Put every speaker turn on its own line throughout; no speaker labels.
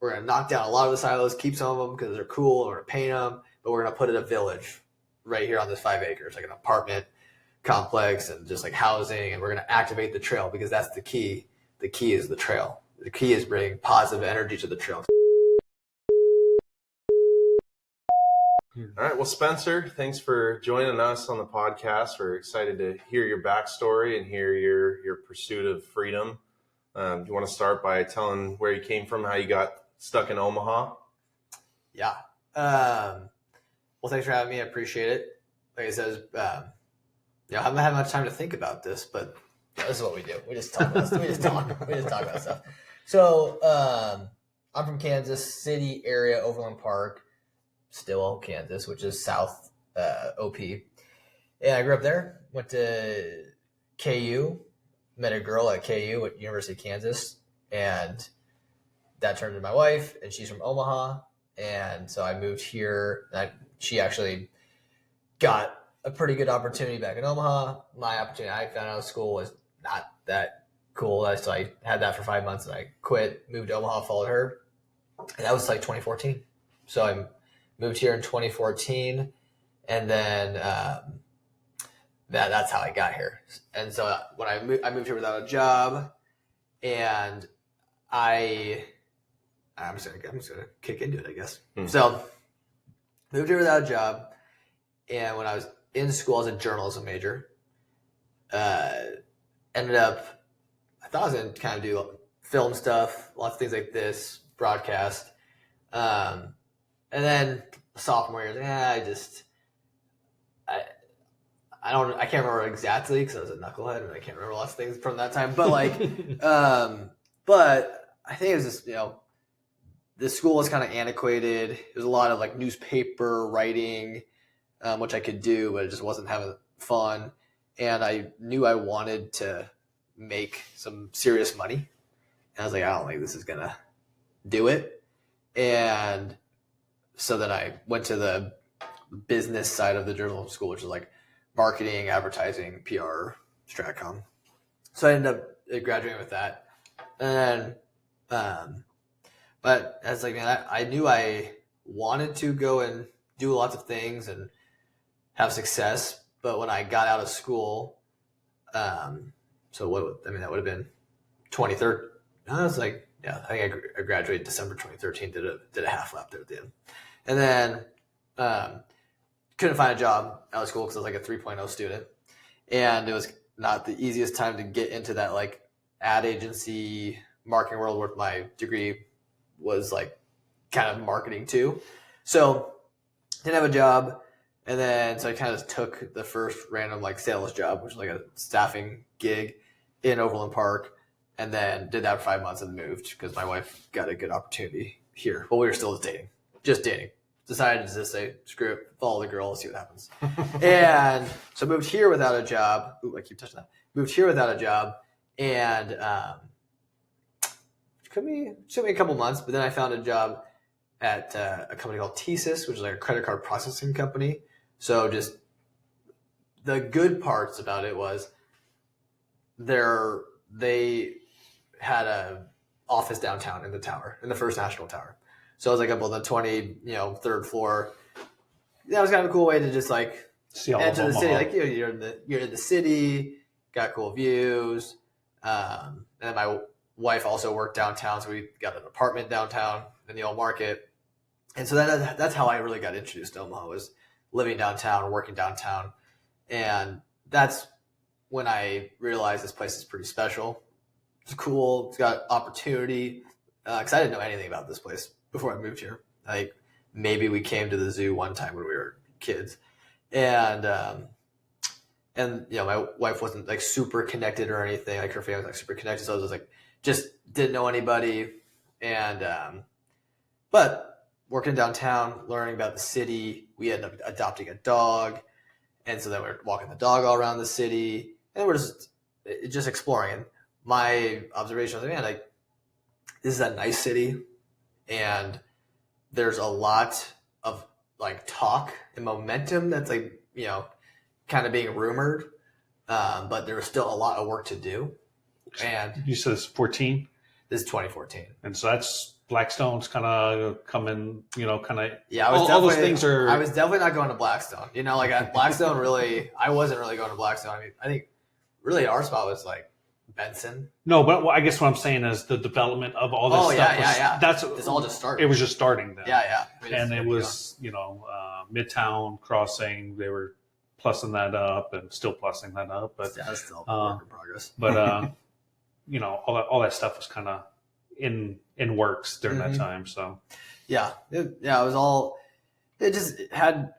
we're going to knock down a lot of the silos, keep some of them because they're cool, and we're going to paint them, but we're going to put in a village right here on this 5 acres, like an apartment complex and just like housing, and we're going to activate the trail because that's the key. The key is the trail. The key is bringing positive energy to the trail.
All right. Well, Spencer, thanks for joining us on the podcast. We're excited to hear your backstory and hear your pursuit of freedom. Do you want to start by telling where you came from, how you got stuck in Omaha?
Yeah. Well, thanks for having me. I appreciate it. Like I said, I haven't had much time to think about this, but this is what we do. We just talk about stuff. We just talk about stuff. So I'm from Kansas City area, Overland Park, Stillwell, Kansas, which is South OP. And I grew up there. Went to KU. Met a girl at KU at University of Kansas, and that turned into my wife, and she's from Omaha. And so I moved here. She actually got a pretty good opportunity back in Omaha. My opportunity I found out of school was not that cool. So I had that for 5 months, and I quit, moved to Omaha, followed her. And that was like 2014. So I moved here in 2014, and then that's how I got here. And so when I moved here without a job, and I'm just gonna kick into it, I guess. So moved here without a job, and when I was in school, I was a journalism major. Ended up, I thought I was gonna kind of do film stuff, lots of things like this, broadcast, and then sophomore year, I can't remember exactly because I was a knucklehead and I can't remember lots of things from that time. But but I think it was just, the school was kind of antiquated. There's a lot of like newspaper writing, which I could do, but it just wasn't having fun. And I knew I wanted to make some serious money. And I was like, I don't think this is going to do it. And so then I went to the business side of the journalism school, which is like marketing, advertising, PR, Stratcom. So I ended up graduating with that. And then, but as like, man, I knew I wanted to go and do lots of things and have success. But when I got out of school, that would have been 2013. I was like, I think I graduated December 2013, did a half lap there at the end. And then couldn't find a job out of school because I was like a 3.0 student. And it was not the easiest time to get into that like ad agency marketing world where my degree was like kind of marketing too. So didn't have a job. And then so I kind of took the first random like sales job, which was like a staffing gig in Overland Park. And then did that for 5 months and moved because my wife got a good opportunity here. Well, we were still just dating. Decided to just say, screw it, follow the girl, see what happens. And so moved here without a job. Ooh, I keep touching that. Moved here without a job. And it took me a couple months, but then I found a job at a company called TSYS, which is like a credit card processing company. So just the good parts about it was they had a office downtown in the tower, in the First National Tower. So I was like up on the 23rd floor. That was kind of a cool way to just like
see all
enter
of
the city.
Omaha.
Like you're in the city, got cool views. And then my wife also worked downtown, so we got an apartment downtown in the old market. And so that's how I really got introduced to Omaha, was living downtown, working downtown. And that's when I realized this place is pretty special. It's cool. It's got opportunity. Because I didn't know anything about this place before I moved here. Like maybe we came to the zoo one time when we were kids, and my wife wasn't like super connected or anything. Like her family was like super connected, so I was like just didn't know anybody. And but working downtown, learning about the city, we ended up adopting a dog, and so then we're walking the dog all around the city, and we're just exploring. And my observation was, man, like this is a nice city, and there's a lot of like talk and momentum that's like, kind of being rumored, but there was still a lot of work to do. And
You said it's 14?
this is 2014.
And so that's Blackstone's kind of coming, kind of.
Yeah,
all those things are.
I was definitely not going to Blackstone. Like at Blackstone, really, I wasn't really going to Blackstone. I mean, I think really our spot was like Benson.
No, but I guess what I'm saying is the development of all this stuff.
Yeah.
That's
it's all just started.
It was just starting then.
Yeah.
I mean, and it was, Midtown Crossing. They were plussing that up and still plussing that up, but
that's still a work in progress.
But all that stuff was kind of in works during that time. So
it was all. It just had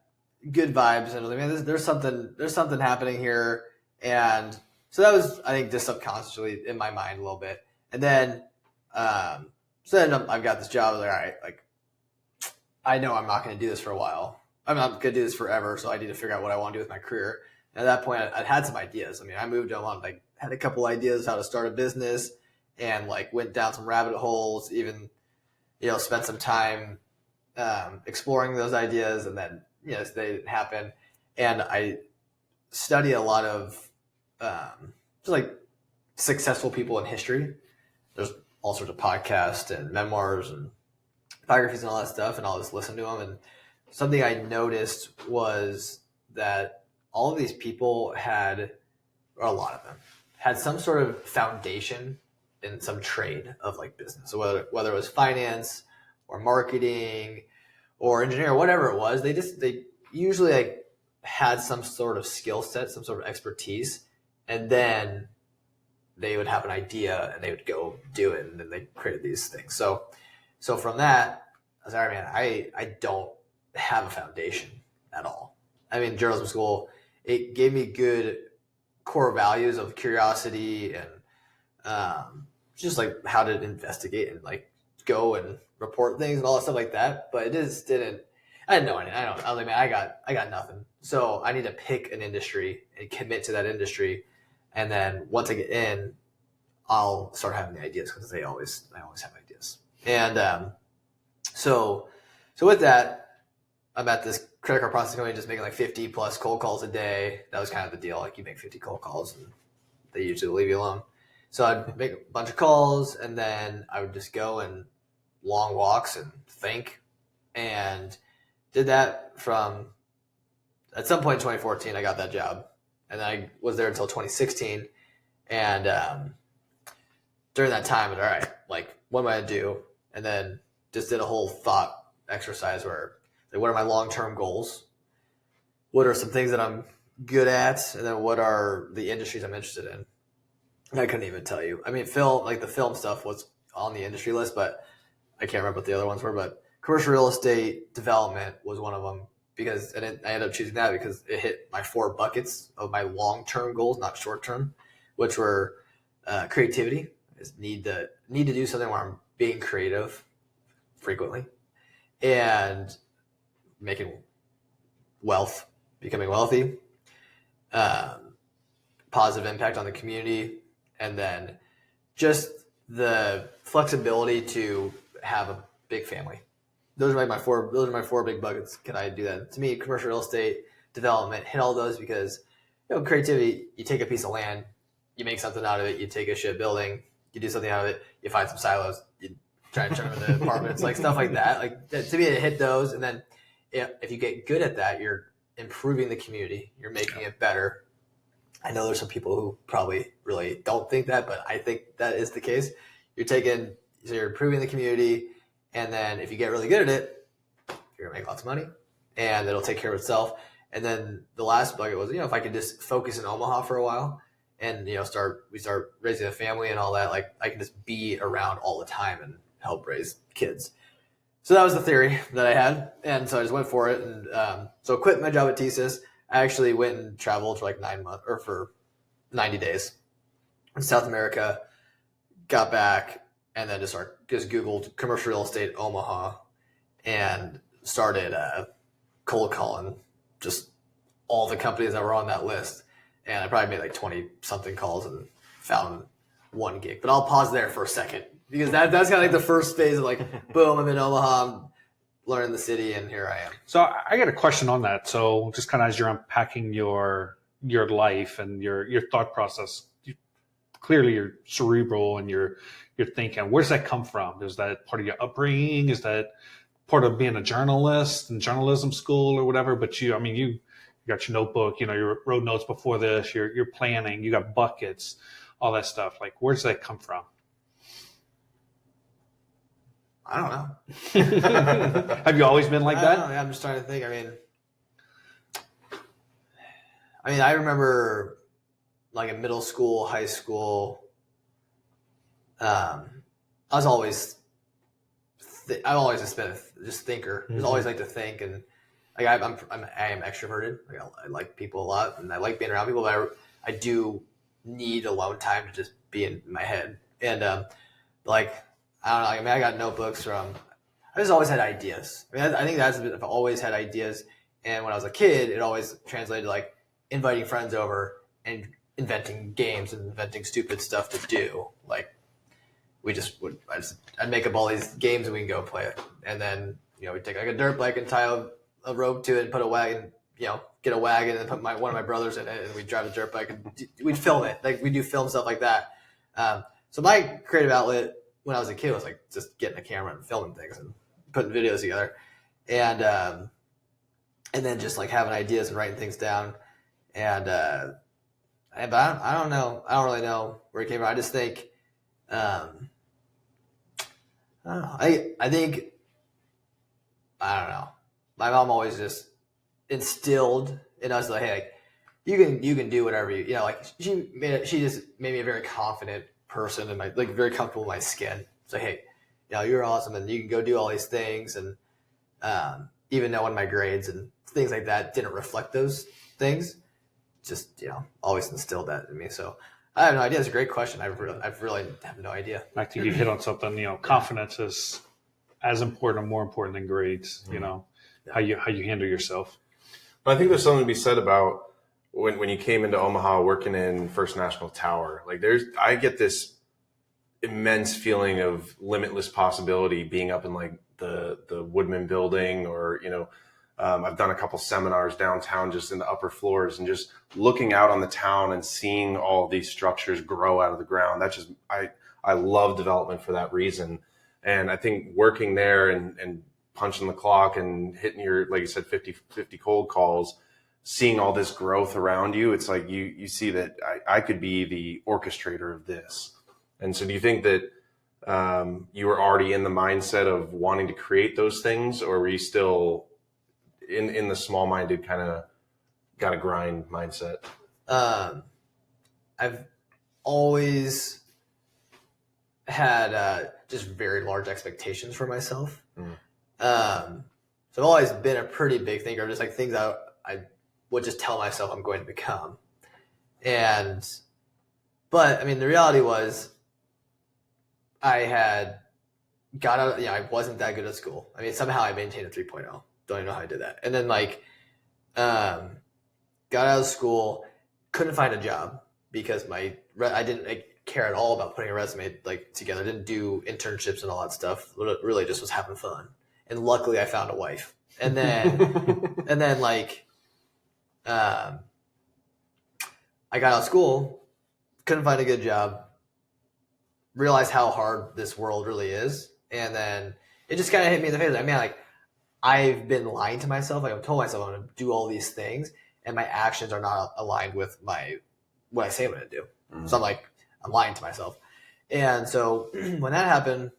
good vibes, and I mean, there's something happening here, and so that was, I think, just subconsciously in my mind a little bit. And then, I've got this job. I was like, all right, like, I know I'm not going to do this for a while. I'm not going to do this forever, so I need to figure out what I want to do with my career. And at that point, I'd had some ideas. I mean, I moved to Omaha, like, had a couple ideas how to start a business, and like went down some rabbit holes. Even, spent some time exploring those ideas, and then they didn't happen. And I study a lot of just like successful people in history. There's all sorts of podcasts and memoirs and biographies and all that stuff, and I'll just listen to them. And something I noticed was that all of these people had, or a lot of them, had some sort of foundation in some trade of like business. So whether it was finance or marketing or engineering or whatever it was, they usually like had some sort of skill set, some sort of expertise. And then they would have an idea and they would go do it, and then they created these things. So from that, I was like, all right, man, I don't have a foundation at all. I mean, journalism school, it gave me good core values of curiosity and just like how to investigate and like go and report things and all that stuff like that. But it just didn't. I had no idea. I was like, man, I got nothing. So I need to pick an industry and commit to that industry. And then once I get in, I'll start having the ideas, because I always have ideas. And so with that, I'm at this credit card processing company just making like 50 plus cold calls a day. That was kind of the deal. Like, you make 50 cold calls and they usually leave you alone. So I'd make a bunch of calls, and then I would just go and long walks and think, and did that from, at some point in 2014, I got that job. And then I was there until 2016. And during that time, I was all right, like, what am I going to do? And then just did a whole thought exercise where, like, what are my long-term goals? What are some things that I'm good at? And then what are the industries I'm interested in? And I couldn't even tell you. I mean, the film stuff was on the industry list, but I can't remember what the other ones were. But commercial real estate development was one of them, because I ended up choosing that because it hit my 4 buckets of my long-term goals, not short-term, which were creativity. I just need to do something where I'm being creative frequently, and making wealth, becoming wealthy, positive impact on the community, and then just the flexibility to have a big family. Those are my 4 big buckets. Can I do that? To me, commercial real estate development hit all those, because creativity, you take a piece of land, you make something out of it, you take a shit building, you do something out of it, you find some silos, you try and turn them into apartments, like stuff like that. Like, to me, it hit those. And then if you get good at that, you're improving the community, you're making it better. I know there's some people who probably really don't think that, but I think that is the case. You're improving the community, and then if you get really good at it, you're gonna make lots of money, and it'll take care of itself. And then the last bucket was, if I could just focus in Omaha for a while, and we start raising a family and all that, like, I can just be around all the time and help raise kids. So that was the theory that I had, and so I just went for it. And so I quit my job at TSYS. I actually went and traveled for like 9 months, or for 90 days in South America. Got back, and then just Googled commercial real estate Omaha, and started cold calling just all the companies that were on that list. And I probably made like 20 something calls and found one gig. But I'll pause there for a second, because that's kind of like the first phase of like, boom, I'm in Omaha, I'm learning the city, and here I am.
So I got a question on that. So just kind of as you're unpacking your life and your thought process, clearly you're cerebral and you're thinking. Where does that come from? Is that part of your upbringing? Is that part of being a journalist in journalism school or whatever? But you got your notebook, you wrote notes before this, you're planning, you got buckets, all that stuff. Like, where does that come from?
I don't know.
Have you always been like that?
I'm just trying to think. I remember like in middle school, high school, I was always I've always just been a thinker. Just always like to think, and like I am extroverted. Like I like people a lot, and I like being around people. But I do need alone time to just be in my head. And like I don't know. I got notebooks from. I just always had ideas. I think I've always had ideas. And when I was a kid, it always translated to like inviting friends over and inventing games and inventing stupid stuff to do. Like I'd make up all these games and we can go play it. And then, we'd take like a dirt bike and tie a rope to it and put a wagon, get a wagon and put one of my brothers in it, and we'd drive a dirt bike and we'd film it. Like we'd do film stuff like that. So my creative outlet when I was a kid was like just getting a camera and filming things and putting videos together. And then just like having ideas and writing things down. And, but I don't know. I don't really know where it came from. I just think, I don't know. I think, I don't know. My mom always just instilled in us like, hey, like, you can do whatever like she just made me a very confident person and very comfortable in my skin. So, hey, you're awesome and you can go do all these things. And, even though when my grades and things like that didn't reflect those things, just, always instilled that in me. So I have no idea. It's a great question. I really have no idea.
I think you hit on something, confidence is as important or more important than grades, how you handle yourself.
I think there's something to be said about when you came into Omaha working in First National Tower. Like I get this immense feeling of limitless possibility being up in like the Woodman building, or I've done a couple seminars downtown just in the upper floors, and just looking out on the town and seeing all these structures grow out of the ground. That's just I love development for that reason. And I think working there and punching the clock and hitting your, like you said, 50 cold calls, seeing all this growth around you, it's like you see that I could be the orchestrator of this. And so do you think that you were already in the mindset of wanting to create those things, or were you still in the small-minded kind of got to grind mindset?
I've always had just very large expectations for myself. So I've always been a pretty big thinker, just like things I would just tell myself I'm going to become. But the reality was I had got out, I wasn't that good at school. Somehow I maintained a 3.0. Don't even know how I did that. And then got out of school, couldn't find a job because I didn't care at all about putting a resume together. Didn't do internships and all that stuff. Really just was having fun. And luckily I found a wife. And then I got out of school, couldn't find a good job, realized how hard this world really is. And then it just kind of hit me in the face. I've been lying to myself. I've told myself I'm going to do all these things, and my actions are not aligned with what I say I'm going to do. Mm-hmm. So I'm lying to myself. And so when that happened,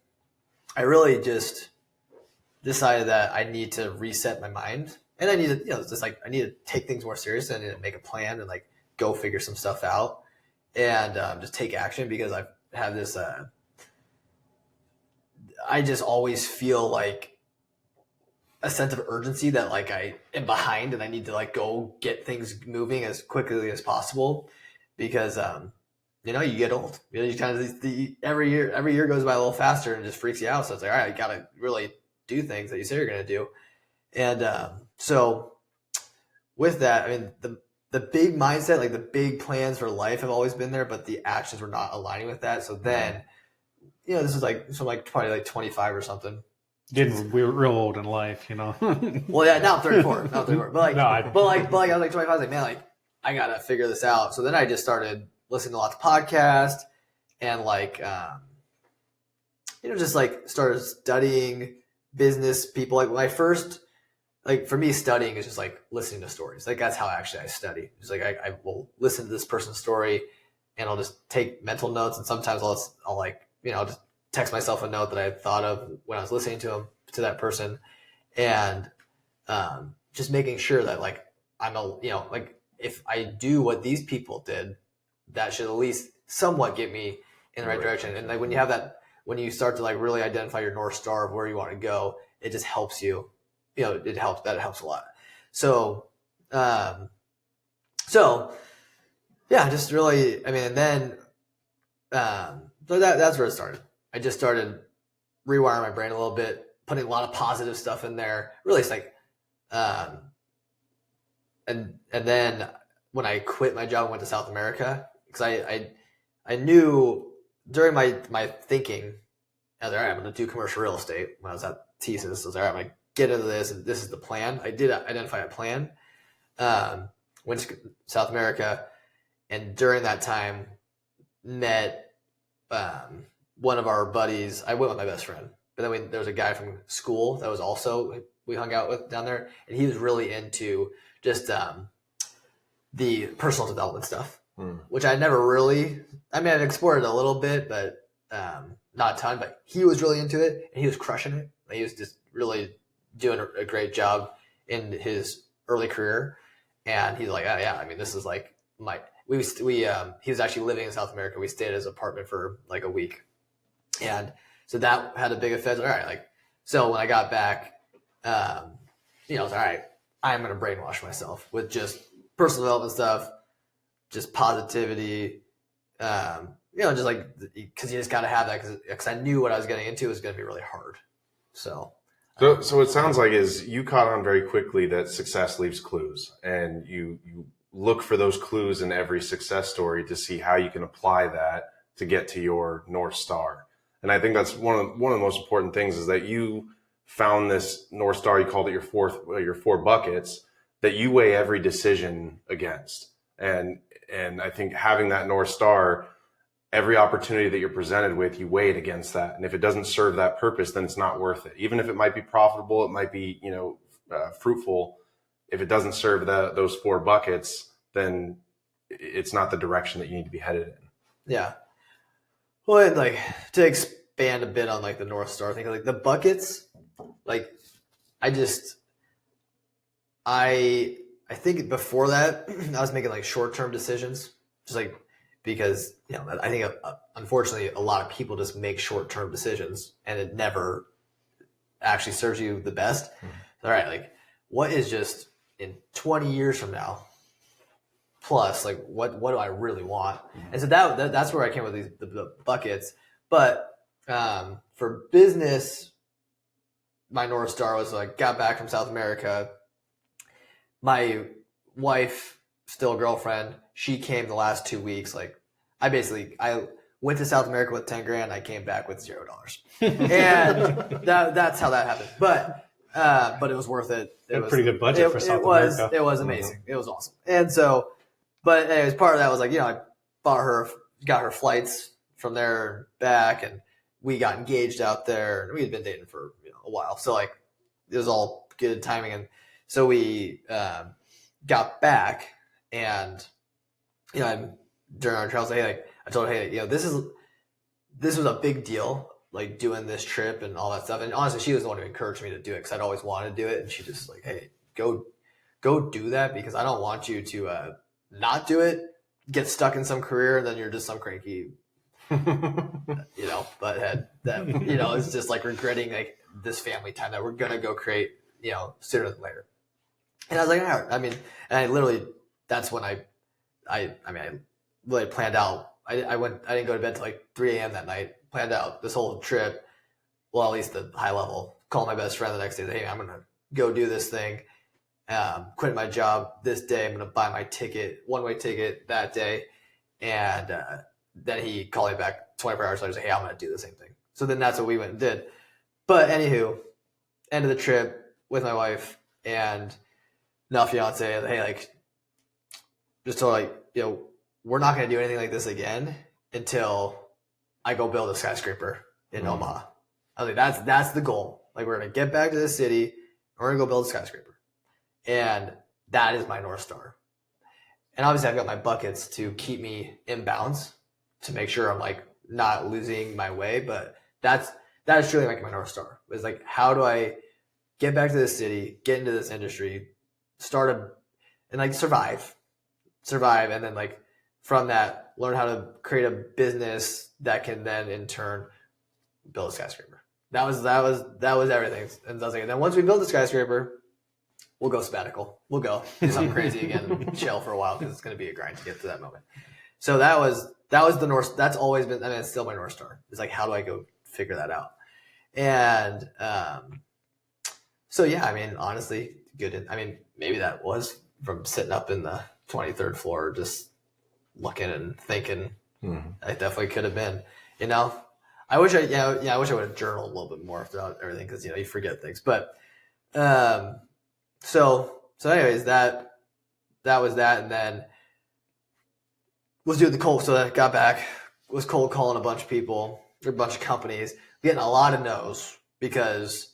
I really just decided that I need to reset my mind, and I need to, I need to take things more seriously. I need to make a plan and go figure some stuff out, and just take action, because I have this. I just always feel a sense of urgency that I am behind, and I need to go get things moving as quickly as possible, because you get old. You kind of every year goes by a little faster and it just freaks you out. So it's all right, you got to really do things that you say you're going to do. And so with that, the big mindset, the big plans for life have always been there, but the actions were not aligning with that. So then, this is probably 25 or something.
We're real old in life,
Well, yeah, now I'm 34. But I was 25. I was man, I gotta figure this out. So then I just started listening to lots of podcasts, and like, just like started studying business people. Like my first, like for me, studying is just like listening to stories. Like that's how actually I study. It's like I will listen to this person's story, and I'll just take mental notes. And sometimes I'll like just text myself a note that I thought of when I was listening to that person, and just making sure that like I'm like if I do what these people did, that should at least somewhat get me in the right direction. And like when you have that, when you start to like really identify your North Star of where you want to go, it just helps you. It helps a lot. So, just really, and then, so that's where it started. I just started rewiring my brain a little bit, putting a lot of positive stuff in there. Really, it's like, and then when I quit my job and went to South America, because I knew during my thinking, I was all right, I'm going to do commercial real estate when I was at thesis. I was all right, I'm going to get into this, and this is the plan. I did identify a plan. Went to South America, and during that time, met one of our buddies. I went with my best friend, but then there was a guy from school that was also we hung out with down there, and he was really into just the personal development stuff, which I never really. I've explored it a little bit, but not a ton. But he was really into it, and he was crushing it. He was just really doing a great job in his early career, and he's like, oh yeah, this is like he was actually living in South America. We stayed at his apartment for like a week, and so that had a big effect. All right, so when I got back, I was all right. I'm gonna brainwash myself with just personal development stuff, just positivity, just like because you just gotta have that because I knew what I was getting into was gonna be really hard. So
it sounds like is you caught on very quickly that success leaves clues, and you look for those clues in every success story to see how you can apply that to get to your North Star. And I think that's one of the most important things is that you found this North Star. You called it your four buckets that you weigh every decision against. And I think having that North Star, every opportunity that you're presented with, you weigh it against that. And if it doesn't serve that purpose, then it's not worth it. Even if it might be profitable, it might be, fruitful. If it doesn't serve those four buckets, then it's not the direction that you need to be headed in.
Yeah. Well, and like to expand a bit on like the North Star thing, like the buckets, like I think before that I was making like short-term decisions, just like because I think unfortunately a lot of people just make short-term decisions and it never actually serves you the best. All right, like what is just in 20 years from now plus like what do I really want? And so that's where I came with the buckets. But for business, my North Star was like got back from South America. My wife, still girlfriend, she came the last 2 weeks. Like I went to South America with 10 grand. I came back with $0. And that's how that happened. But it was worth it. It was
a pretty good budget for South America.
It was amazing. Mm-hmm. It was awesome. And so, but anyways, part of that was like, I got her flights from there back, and we got engaged out there, and we had been dating for a while. So like it was all good timing. And so we got back, and during our travels, I told her, this was a big deal, like doing this trip and all that stuff. And honestly, she was the one who encouraged me to do it because I'd always wanted to do it. And she just like, hey, go do that because I don't want you to not do it, get stuck in some career, and then you're just some cranky, butthead that is just like regretting like this family time that we're gonna go create, sooner than later. And I was like, all right. And I literally, that's when I really planned out. I didn't go to bed till like 3 a.m. that night. Planned out this whole trip. Well, at least the high level. Called my best friend the next day. Hey, I'm gonna go do this thing. Quit my job this day. I'm gonna buy my ticket, one-way ticket that day. And then he called me back 24 hours later. Said, hey, I'm gonna do the same thing. So then that's what we went and did. But anywho, end of the trip with my wife and now fiance. Hey, like, just told like we're not gonna do anything like this again until I go build a skyscraper in Omaha. I was like, that's the goal. Like, we're going to get back to this city. And we're going to go build a skyscraper. And that is my North Star. And obviously I've got my buckets to keep me in bounds to make sure I'm like not losing my way. But that is truly like my North Star. It's like, how do I get back to this city, get into this industry, and like survive. And then like from that, learn how to create a business that can then in turn build a skyscraper. That was everything. And I was like, and then once we build the skyscraper, we'll go sabbatical. We'll go do something crazy again and chill for a while because it's going to be a grind to get to that moment. So that was the North. That's always been, I mean, it's still my North Star. It's like, how do I go figure that out? And so yeah, I mean, honestly, good. I mean, maybe that was from sitting up in the 23rd floor, just looking and thinking. I definitely could have been. You know, I wish I would have journaled a little bit more throughout everything because you forget things. But so anyways, that was that, and then was doing the cold. So I got back, was cold calling a bunch of people, a bunch of companies, getting a lot of no's because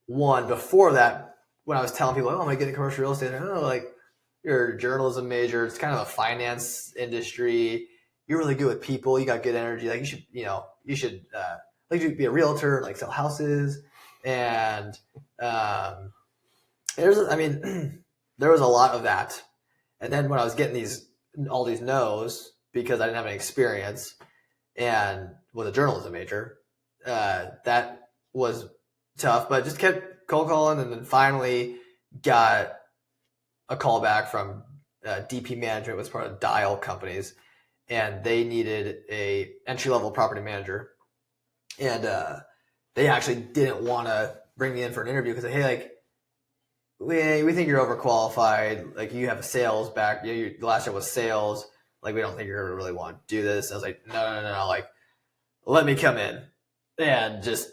one, before that, when I was telling people, oh, I'm gonna get into commercial real estate, oh, like, you're a journalism major, it's kind of a finance industry, you're really good with people, you got good energy, like you should like be a realtor, like sell houses. And there was a lot of that. And then when I was getting all these no's because I didn't have any experience and was a journalism major, that was tough, but just kept cold calling, and then finally got a call back from DP Management, was part of Dial Companies, and they needed a entry-level property manager. And they actually didn't want to bring me in for an interview because, hey, like, we think you're overqualified. Like, you have a sales back. The last year was sales. Like, we don't think you're going to really want to do this. I was like, no. Like, let me come in and just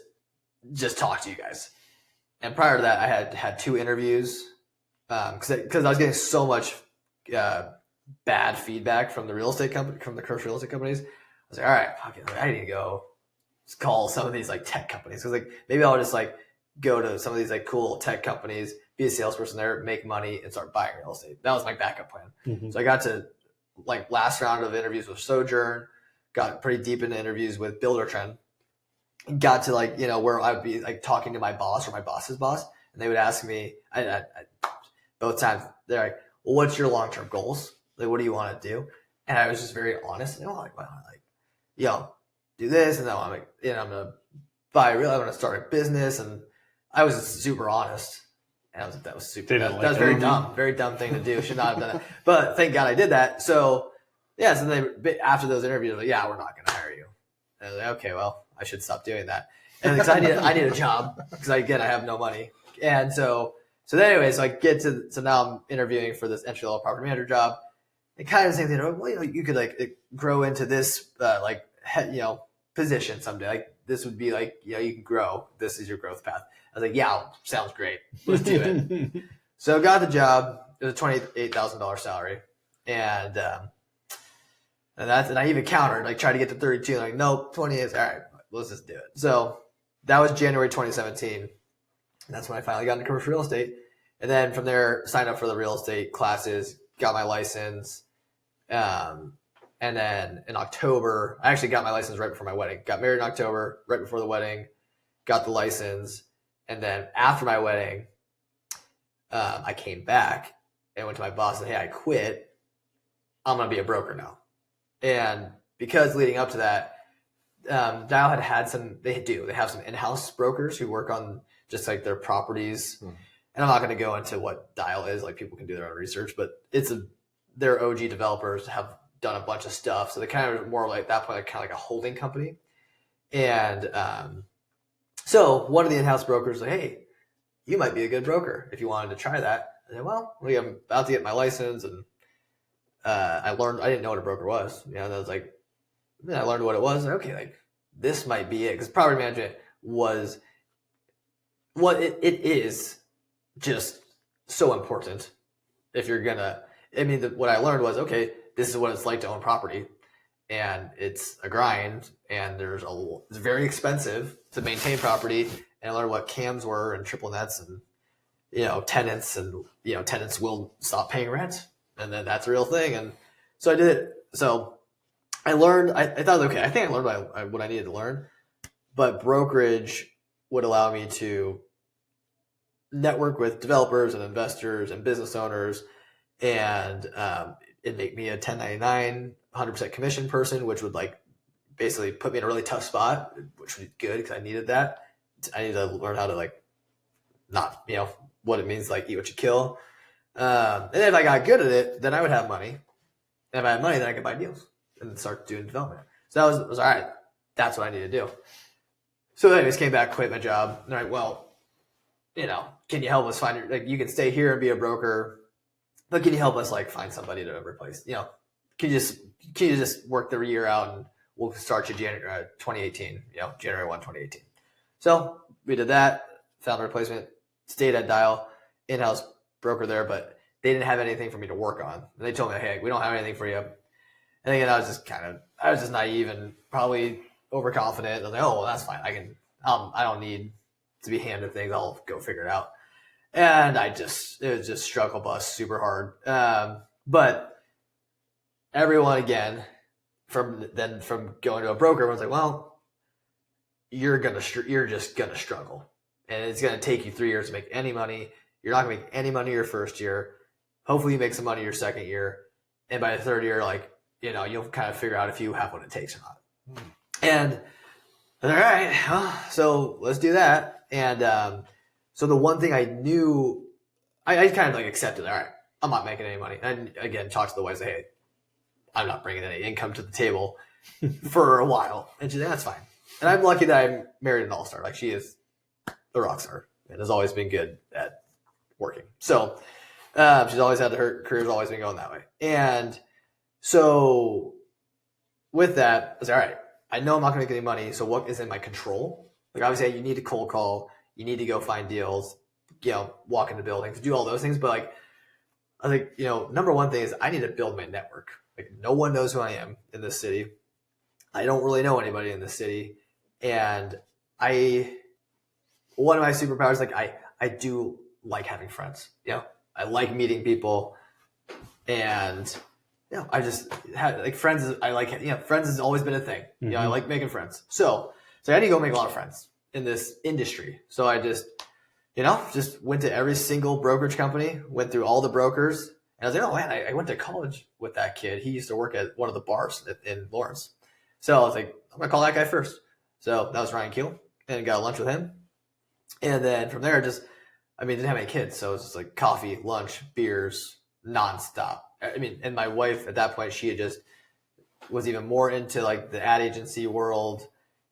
talk to you guys. And prior to that, I had 2 interviews because I was getting so much bad feedback from the real estate company, from the commercial real estate companies. I was like, all right, I need to go just call some of these like tech companies, because like maybe I'll just like go to some of these like cool tech companies, be a salesperson there, make money, and start buying real estate. That was my backup plan. So I got to like last round of interviews with Sojourn, got pretty deep into interviews with Builder Trend, got to like, where I would be like talking to my boss or my boss's boss, and they would ask me, I both times, they're like, well, what's your long-term goals? Like, what do you want to do? And I was just very honest. Do this, and then I'm like, I'm gonna I'm gonna start a business, and I was super honest. And I was like, that was super. That was very dumb thing to do. Should not have done it. But thank God I did that. So yeah. So then after those interviews, like, yeah, we're not gonna hire you. And I was like, okay, well, I should stop doing that. And because I need a job because I have no money. And so anyway, so I get so now I'm interviewing for this entry level property manager job. And kind of the same thing. Well, you could like grow into this position someday. Like, this would be like, you can grow. This is your growth path. I was like, yeah, sounds great. Let's do it. So got the job. It was a $28,000 salary. And I even countered, like tried to get to 32. Like, nope, 20 is all right. Let's just do it. So that was January 2017. And that's when I finally got into commercial real estate. And then from there, signed up for the real estate classes, got my license. And then in October, I actually got my license right before my wedding. Got married in October, right before the wedding, got the license. And then after my wedding, I came back and went to my boss and said, hey, I quit. I'm going to be a broker now. And because leading up to that, Dial had some, they have some in-house brokers who work on just like their properties. And I'm not going to go into what Dial is, like people can do their own research, but their OG developers have done a bunch of stuff. So they kind of more like at that point, like kind of like a holding company. And so one of the in-house brokers was like, hey, you might be a good broker if you wanted to try that. I said, well, I'm about to get my license. And I didn't know what a broker was. I was like, then I learned what it was. And okay, like this might be it. Because property management was what it is just so important. If you're going to, what I learned was, okay, this is what it's like to own property. and it's a grind, and it's very expensive to maintain property. And I learned what cams were and triple nets and, tenants, and, tenants will stop paying rent, and then that's a real thing. And so I did it. So I learned, I thought, okay, I think I learned what I needed to learn, but brokerage would allow me to network with developers and investors and business owners, and it'd make me a 1099, 100% commission person, which would like basically put me in a really tough spot, which would be good because I needed that. I need to learn how to like not, what it means, like eat what you kill. And if I got good at it, then I would have money. And if I had money, then I could buy deals and start doing development. So that was all right. That's what I need to do. So anyways, came back, quit my job. And they're like, well, can you help us find you can stay here and be a broker, but can you help us like find somebody to replace? Can you just work the year out and we'll start you January 2018, January 1, 2018. So we did that, found a replacement, stayed at Dial, in-house broker there, but they didn't have anything for me to work on. And they told me, hey, we don't have anything for you. And again, I was just naive and probably overconfident. I was like, oh, well, that's fine. I don't need to be handed things. I'll go figure it out. And it was just struggle bus super hard. But everyone, again, from going to a broker, everyone's like, well, you're just gonna struggle, and it's gonna take you 3 years to make any money. You're not gonna make any money your first year. Hopefully, you make some money your second year, and by the third year, you'll kind of figure out if you have what it takes or not. And all right, well, so let's do that. And so the one thing I knew, I kind of like accepted. All right, I'm not making any money. And again, talk to the wife, say, hey, I'm not bringing any income to the table for a while. And she's like, that's fine. And I'm lucky that I married an all-star. Like, she is a rock star and has always been good at working. So she's always had her career's always been going that way. And so with that, I was like, all right, I know I'm not going to make any money. So what is in my control? Like, obviously, you need to cold call. You need to go find deals, walk into buildings, do all those things. But like, I think, number one thing is I need to build my network. Like, no one knows who I am in this city. I don't really know anybody in this city. And one of my superpowers, like I do like having friends. I like meeting people, and I just have like friends. I like, friends has always been a thing.
Mm-hmm.
I like making friends. So I need to go make a lot of friends in this industry. So I just went to every single brokerage company, went through all the brokers, and I was like, oh man, I went to college with that kid. He used to work at one of the bars in Lawrence. So I was like, I'm gonna call that guy first. So that was Ryan Keel, and got lunch with him. And then from there, didn't have any kids. So it was just like coffee, lunch, beers, nonstop. And my wife at that point, she had just was even more into like the ad agency world.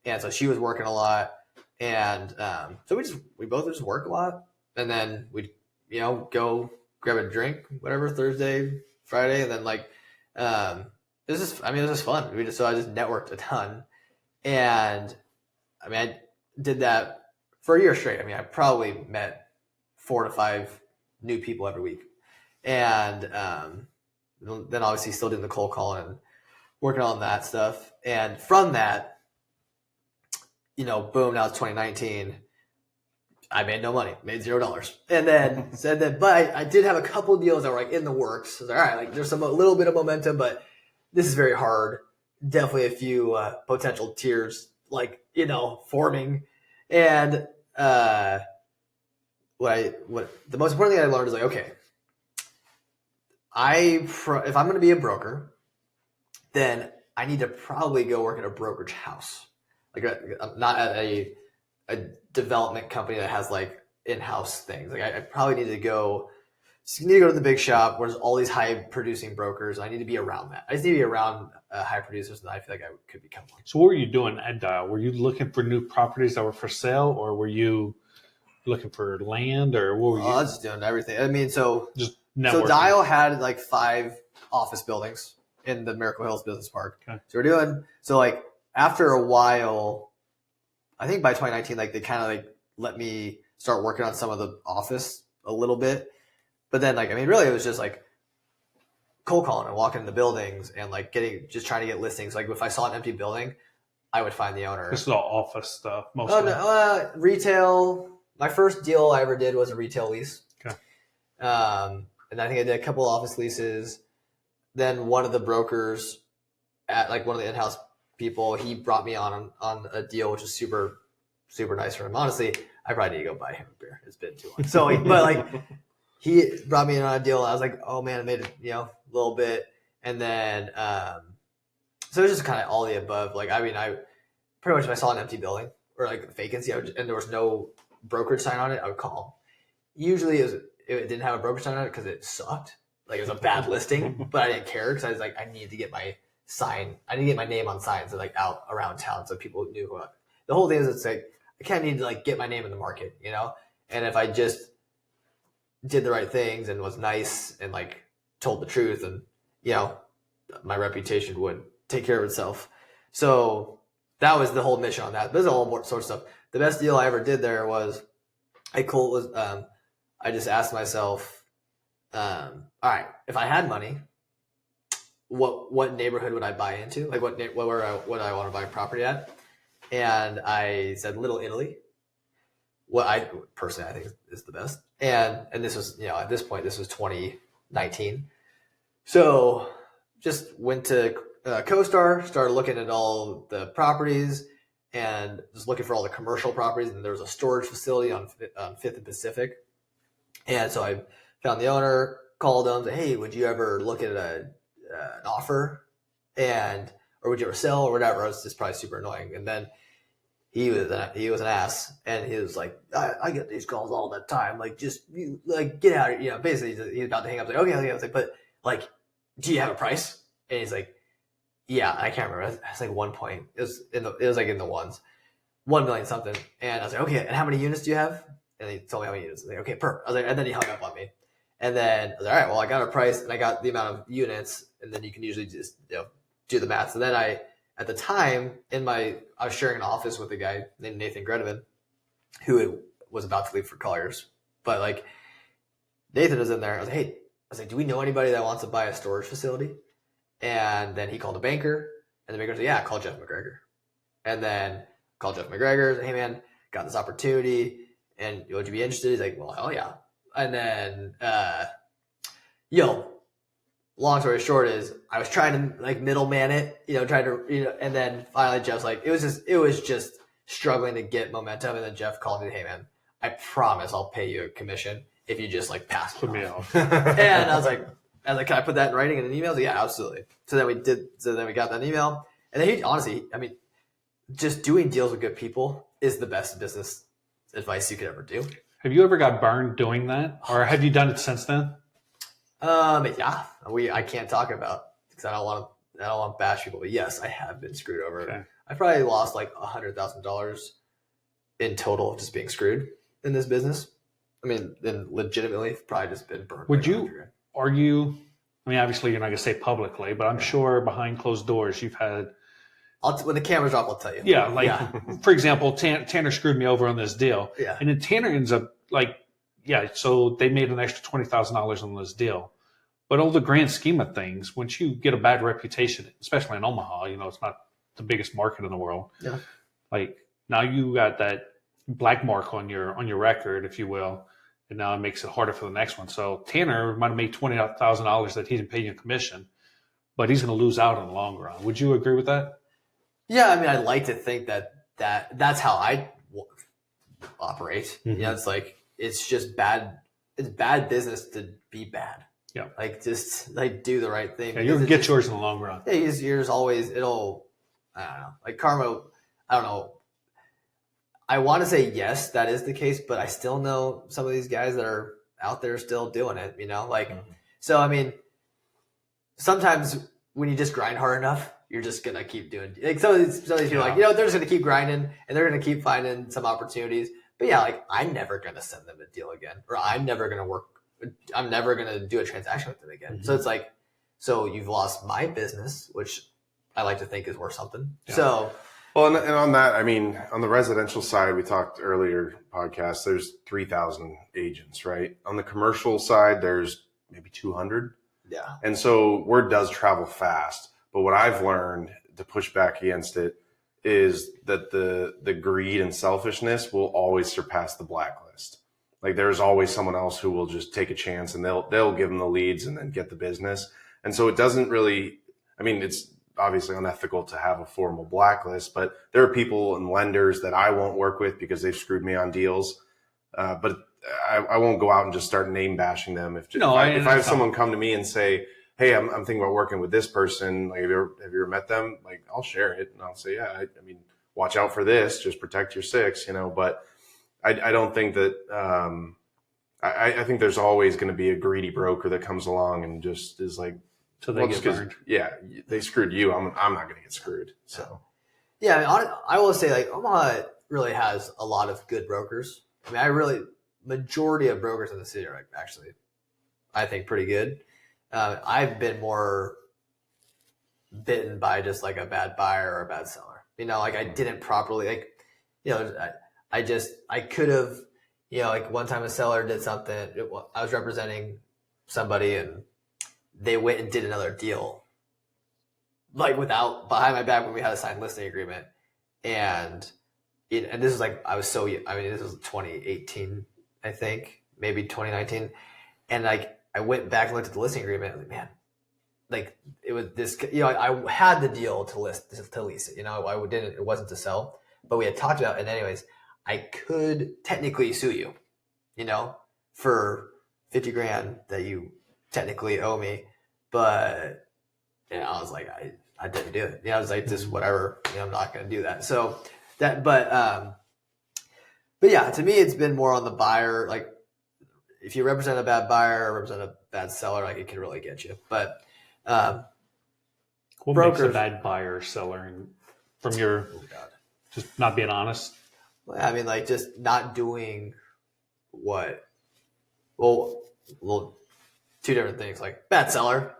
And so she was working a lot. And so we both just work a lot. And then we'd, go grab a drink, whatever, Thursday, Friday. And then it was just fun. I just networked a ton. And I did that for a year straight. I probably met 4 to 5 new people every week. And then obviously still doing the cold calling and working on that stuff. And from that, boom, now it's 2019. I made no money, made $0. And then, but I did have a couple of deals that were like in the works. I was like, all right, like there's a little bit of momentum, but this is very hard. Definitely a few potential tiers, forming. And what the most important thing I learned is like, okay, if I'm going to be a broker, then I need to probably go work at a brokerage house, not at a development company that has like in-house things. Like I probably need to go to the big shop where there's all these high producing brokers. I need to be around that. I just need to be around high producers, and I feel like I could become one.
So what were you doing at Dial? Were you looking for new properties that were for sale, or were you looking for land, or what were you?
I was just doing everything. So
networking.
Dial had like 5 office buildings in the Miracle Hills Business Park.
Okay.
So after a while, I think by 2019, they kind of let me start working on some of the office a little bit. But then really it was just cold calling and walking in the buildings and like just trying to get listings. Like if I saw an empty building, I would find the owner.
This is all office stuff mostly.
Oh no, retail. My first deal I ever did was a retail lease.
Okay.
And I think I did a couple office leases. Then one of the brokers at like one of the in-house people, he brought me on a deal, which is super, super nice for him. Honestly, I probably need to go buy him a beer. It's been too long. So, but like he brought me in on a deal. And I was like, oh man, I made it, a little bit. And then, so it was just kind of all the above. Like, I mean, I pretty much, if I saw an empty building or like a vacancy, and there was no brokerage sign on it, I would call him. Usually it didn't have a brokerage sign on it because it sucked. Like it was a bad listing, but I didn't care because I was like, I need to get my sign. I need to get my name on signs like out around town so people knew who the whole thing is. It's like, I kind of need to like get my name in the market, And if I just did the right things and was nice and like told the truth and, my reputation would take care of itself. So that was the whole mission on that. There's a whole sort of stuff. The best deal I ever did there was I just asked myself, all right, if I had money, what neighborhood would I buy into? Like what would I want to buy property at? And I said Little Italy. What I personally I think is the best. And this was, at this point, this was 2019. So just went to CoStar, started looking at all the properties and just looking for all the commercial properties. And there was a storage facility on 5th and Pacific. And so I found the owner, called him, said, hey, would you ever look at an offer? Or would you ever sell or whatever? It was just probably super annoying. And then he was an ass, and he was like, I get these calls all the time. Like, just get out of here. Basically he's about to hang up. Like, okay. I was like, but like, do you have a price? And he's like, yeah, I can't remember. It's like 1 point. It was like in the ones, 1 million something. And I was like, okay. And how many units do you have? And he told me how many units. I was like, okay, perfect. I was like, and then he hung up on me. And then I was like, all right, well, I got a price and I got the amount of units, and then you can usually just do the math. So then at the time I was sharing an office with a guy named Nathan Gredovan, who was about to leave for Colliers. But like Nathan was in there. I was like, do we know anybody that wants to buy a storage facility? And then he called a banker, and the banker said, yeah, call Jeff McGregor. And then called Jeff McGregor. Said, hey man, got this opportunity, and would you be interested? He's like, well, hell yeah. And then, long story short is I was trying to like middleman it, and then finally Jeff's like, it was just struggling to get momentum. And then Jeff called me, hey man, I promise I'll pay you a commission if you just like pass me off. And I was like, can I put that in writing in an email? Like, yeah, absolutely. So then we got that email. And then honestly, I mean, just doing deals with good people is the best business advice you could ever do.
Have you ever got burned doing that, or have you done it since then?
Yeah, I can't talk about because I don't want to bash people, but yes, I have been screwed over.
Okay.
I probably lost like $100,000 in total just being screwed in this business. I mean, then legitimately probably just been burned.
Would you argue? I mean, obviously you're not going to say publicly, but I'm sure behind closed doors you've had.
When the camera's off, I'll tell you.
Yeah, for example, Tanner screwed me over on this deal.
Yeah.
And then Tanner ends up so they made an extra $20,000 on this deal. But over the grand scheme of things, once you get a bad reputation, especially in Omaha, it's not the biggest market in the world.
Yeah.
Like now you got that black mark on your record, if you will, and now it makes it harder for the next one. So Tanner might have made $20,000 that he didn't pay you a commission, but he's going to lose out in the long run. Would you agree with that?
Yeah, I mean, I like to think that's how I operate.
Mm-hmm.
It's like it's just bad. It's bad business to be bad.
Yeah,
like just like do the right thing.
Yeah, you'll get yours in the long run.
Yeah, yours always. It'll. I don't know. Like karma. I don't know. I want to say yes, that is the case, but I still know some of these guys that are out there still doing it. So I mean, sometimes when you just grind hard enough, you're just gonna keep doing. Like some of these people, like they're just gonna keep grinding and they're gonna keep finding some opportunities. But yeah, like I'm never gonna send them a deal again, or I'm never gonna do a transaction with them again. Mm-hmm. So it's like, so you've lost my business, which I like to think is worth something. Yeah. So.
Well, and on that, I mean, on the residential side, we talked earlier podcast, there's 3,000 agents, right? On the commercial side, there's maybe 200.
Yeah.
And so word does travel fast. But what I've learned to push back against it is that the greed and selfishness will always surpass the blacklist. Like there's always someone else who will just take a chance and they'll give them the leads and then get the business. And so it doesn't really, I mean, it's obviously unethical to have a formal blacklist, but there are people and lenders that I won't work with because they've screwed me on deals. But I won't go out and just start name bashing them. If I have someone come to me and say, hey, I'm thinking about working with this person. Like, have you ever met them? Like, I'll share it and I'll say, yeah, I mean, watch out for this. Just protect your six, But I don't think that. I think there's always going to be a greedy broker that comes along and just is like,
so they get burned.
Yeah, they screwed you. I'm not going to get screwed. So,
yeah, I will say like Omaha really has a lot of good brokers. I mean, majority of brokers in the city are actually, I think, pretty good. I've been more bitten by just like a bad buyer or a bad seller. Like I didn't properly I could have, like one time a seller did something. I was representing somebody and they went and did another deal, like behind my back when we had a signed listing agreement. And this is like, this was 2018, I think, maybe 2019. And like, I went back and looked at the listing agreement. I was like, man, like it was this, I had the deal to lease it, it wasn't to sell, but we had talked about it. And anyways, I could technically sue you, for 50 grand that you technically owe me. But, I was like, I didn't do it. I was like, just whatever, I'm not going to do that. So that, but yeah, to me, it's been more on the buyer. Like if you represent a bad buyer or represent a bad seller, like it can really get you. But,
what makes a bad buyer or seller from your, just not being honest?
I mean, like just not doing well, two different things. Like bad seller,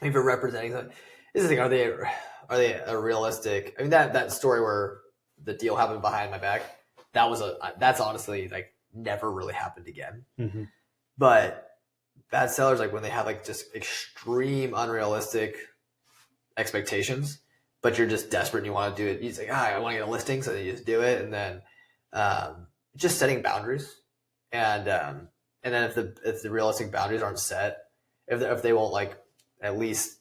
if you're representing something, this is the thing. Are they a realistic? I mean, that story where the deal happened behind my back, that's honestly like never really happened again. Mm-hmm. But bad sellers, like when they have like just extreme unrealistic expectations, but you're just desperate and you want to do it. You say, I want to get a listing, so you just do it. And then just setting boundaries, and then if the realistic boundaries aren't set, if they won't like at least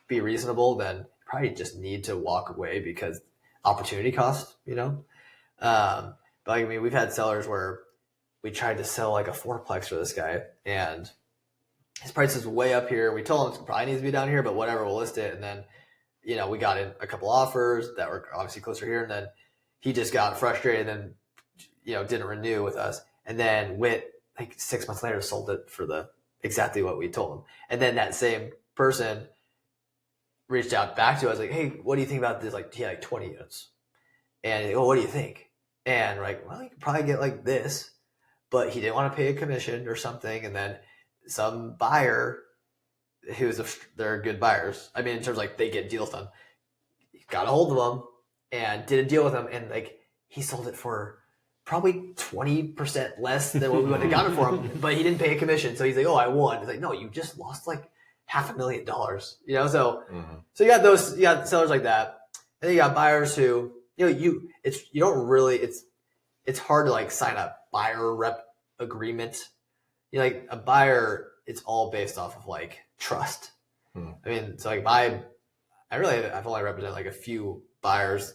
be reasonable, then you probably just need to walk away because opportunity cost. But like, I mean, we've had sellers where we tried to sell like a fourplex for this guy, and his price is way up here. We told him it probably needs to be down here, but whatever, we'll list it. And then we got in a couple offers that were obviously closer here, and then he just got frustrated and didn't renew with us, and then went like 6 months later sold it for exactly what we told him. And then that same person reached out back to us like, hey, what do you think about this? Like he had like 20 units, and what do you think? And we're like, well, you could probably get like this, but he didn't want to pay a commission or something. And then some buyer they're good buyers. I mean, in terms of like they get deals done. He got a hold of them and did a deal with them, and like he sold it for probably 20% less than what we would have gotten for him, but he didn't pay a commission. So he's like, oh, I won. It's like, no, you just lost like $500,000, So so you got sellers like that, and then you got buyers who it's hard to like sign a buyer rep agreement. Like a buyer, it's all based off of like trust. I mean, so like I've only represented like a few buyers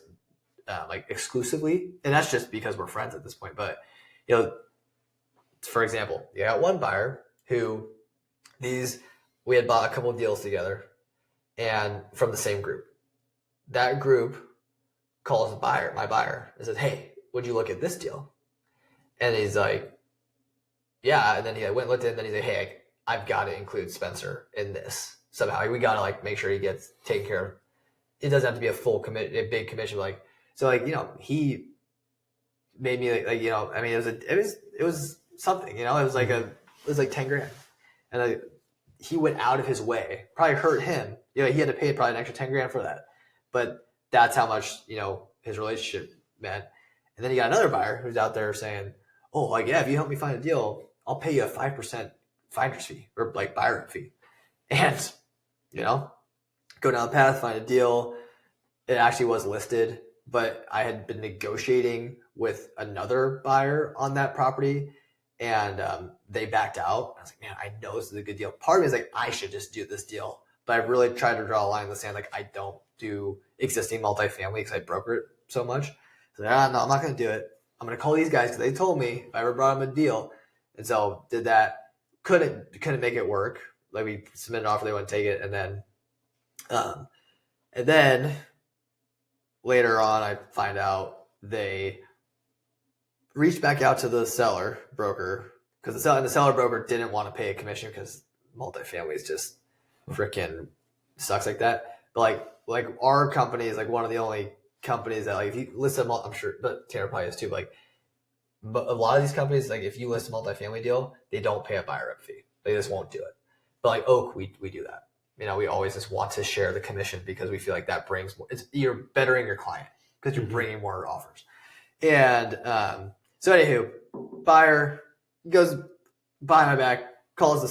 like exclusively, and that's just because we're friends at this point. But for example, you got one buyer who we had bought a couple of deals together, and from the same group. That group calls my buyer, and says, hey, would you look at this deal? And he's like, yeah. And then he went and looked at it, and then he's like, hey, I've got to include Spencer in this somehow. We got to like make sure he gets taken care of. It doesn't have to be a big commission. Like, so like, he made me like, I mean, it was something, it was like 10 grand. And he went out of his way, probably hurt him. He had to pay probably an extra 10 grand for that, but that's how much, his relationship meant. And then you got another buyer who's out there saying, oh, like, yeah, if you help me find a deal, I'll pay you a 5% finder's fee or like buyer fee. And, go down the path, find a deal. It actually was listed, but I had been negotiating with another buyer on that property, and they backed out. I was like, man, I know this is a good deal. Part of me is like, I should just do this deal. But I really tried to draw a line in the sand. Like, I don't do existing multifamily because I broker it so much. So no, I'm not going to do it. I'm going to call these guys because they told me if I ever brought them a deal. And so did that. Couldn't make it work. Like, we submitted an offer, they wouldn't take it. And then later on, I find out they reached back out to the seller broker because the seller broker didn't want to pay a commission because multifamily is just freaking sucks like that. But like our company is like one of the only companies that, like, if you list them, I'm sure, but Tanner probably is too. But a lot of these companies, like, if you list a multifamily deal, they don't pay a buyer rep fee. They just won't do it. But like Oak, we do that. We always just want to share the commission because we feel like that brings more. You're bettering your client because you're bringing more offers. And so anywho, buyer goes behind my back, calls the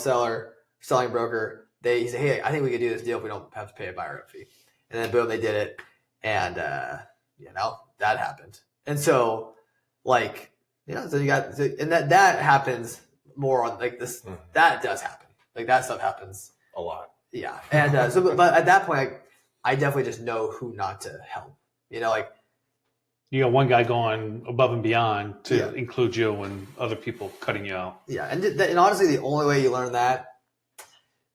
selling broker. He said, hey, I think we could do this deal if we don't have to pay a buyer rep fee. And then boom, they did it. And that happened. And so so you got, and that happens more on like this. That does happen. Like, that stuff happens
a lot.
Yeah. And but at that point, I definitely just know who not to help. You got
one guy going above and beyond to include you and other people cutting you out.
Yeah. And honestly, the only way you learn that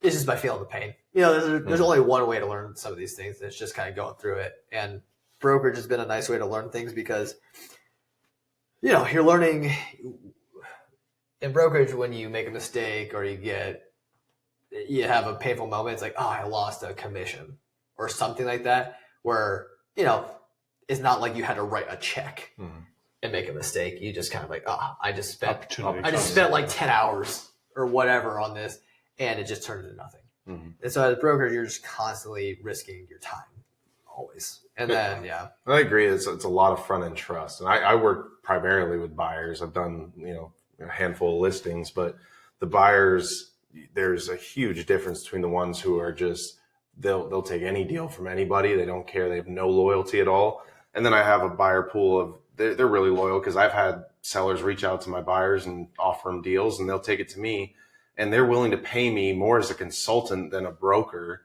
is just by feeling the pain. There's only one way to learn some of these things. And it's just kind of going through it. And brokerage has been a nice way to learn things because, you're learning in brokerage when you make a mistake or you have a painful moment. It's like, oh, I lost a commission or something like that, where, it's not like you had to write a check and make a mistake. You just kind of like, I just spent like 10 hours or whatever on this, and it just turned into nothing. And so as a broker, you're just constantly risking your time always. And then,
I agree. It's a lot of front end trust. And I work primarily with buyers. I've done, a handful of listings, but the buyers, there's a huge difference between the ones who are just, they'll take any deal from anybody. They don't care. They have no loyalty at all. And then I have a buyer pool of, they're really loyal because I've had sellers reach out to my buyers and offer them deals, and they'll take it to me, and they're willing to pay me more as a consultant than a broker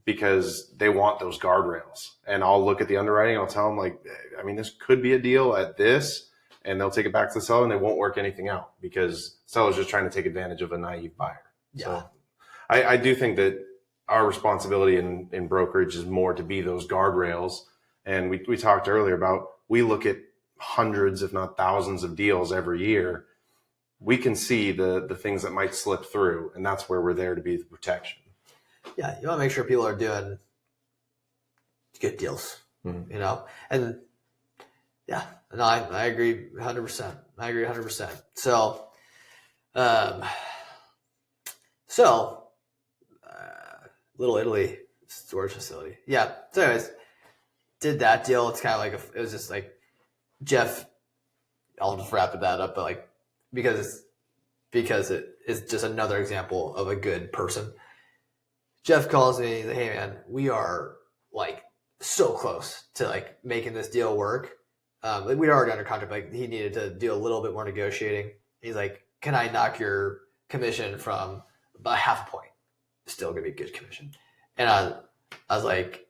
because they want those guardrails. And I'll look at the underwriting and I'll tell them this could be a deal at this, and they'll take it back to the seller and they won't work anything out because the seller's just trying to take advantage of a naive buyer. Yeah. So I do think that our responsibility in brokerage is more to be those guardrails. And we talked earlier about, we look at hundreds, if not thousands of deals every year. We can see the things that might slip through, and that's where we're there to be the protection.
Yeah, you want to make sure people are doing good deals, and no, I agree 100%. I agree 100%. So, Little Italy storage facility. Yeah. So anyways, did that deal. It's kind of like, it was just like Jeff, I'll just wrap that up, but because it is just another example of a good person. Jeff calls me, he's like, hey man, we are so close to making this deal work. We'd already under contract, he needed to do a little bit more negotiating. He's like, can I knock your commission from about half a point? Still gonna be good commission. And I was like,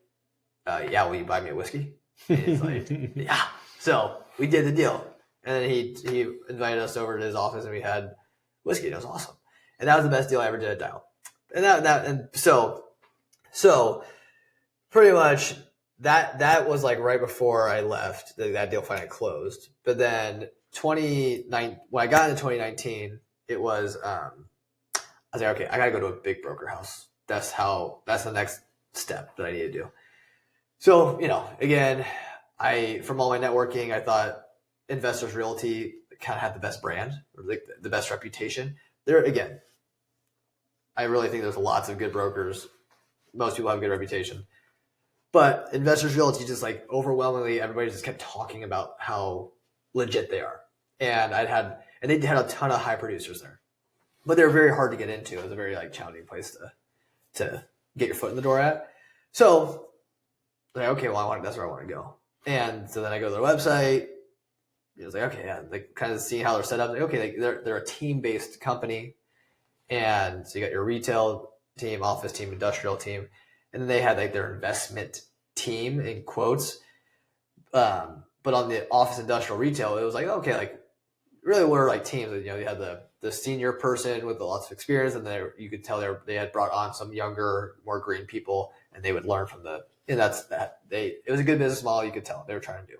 yeah, will you buy me a whiskey? And he's like, yeah. So we did the deal. And then he invited us over to his office, and we had whiskey. It was awesome. And that was the best deal I ever did at Dial. And so pretty much that was right before I left. That deal finally closed. But then when I got into 2019, it was I was like, okay, I gotta go to a big broker house. That's the next step that I need to do. So, again, from all my networking, I thought Investors Realty kind of had the best brand, or the best reputation. Again, I really think there's lots of good brokers. Most people have a good reputation. But Investors Realty, just overwhelmingly, everybody just kept talking about how legit they are. And they had a ton of high producers there. But they were very hard to get into. It was a very challenging place to get your foot in the door at. So like, okay, well, that's where I want to go. And so then I go to their website. It was like, okay, yeah, like kind of seeing how they're set up. Like, okay, like they're a team-based company. And so you got your retail team, office team, industrial team. And then they had like their investment team in quotes. But on the office, industrial, retail, it was like, okay, like really were like teams. You know, you had the senior person with lots of experience, and you could tell they had brought on some younger, more green people, and they would learn from and that's that. It was a good business model. You could tell they were trying to do.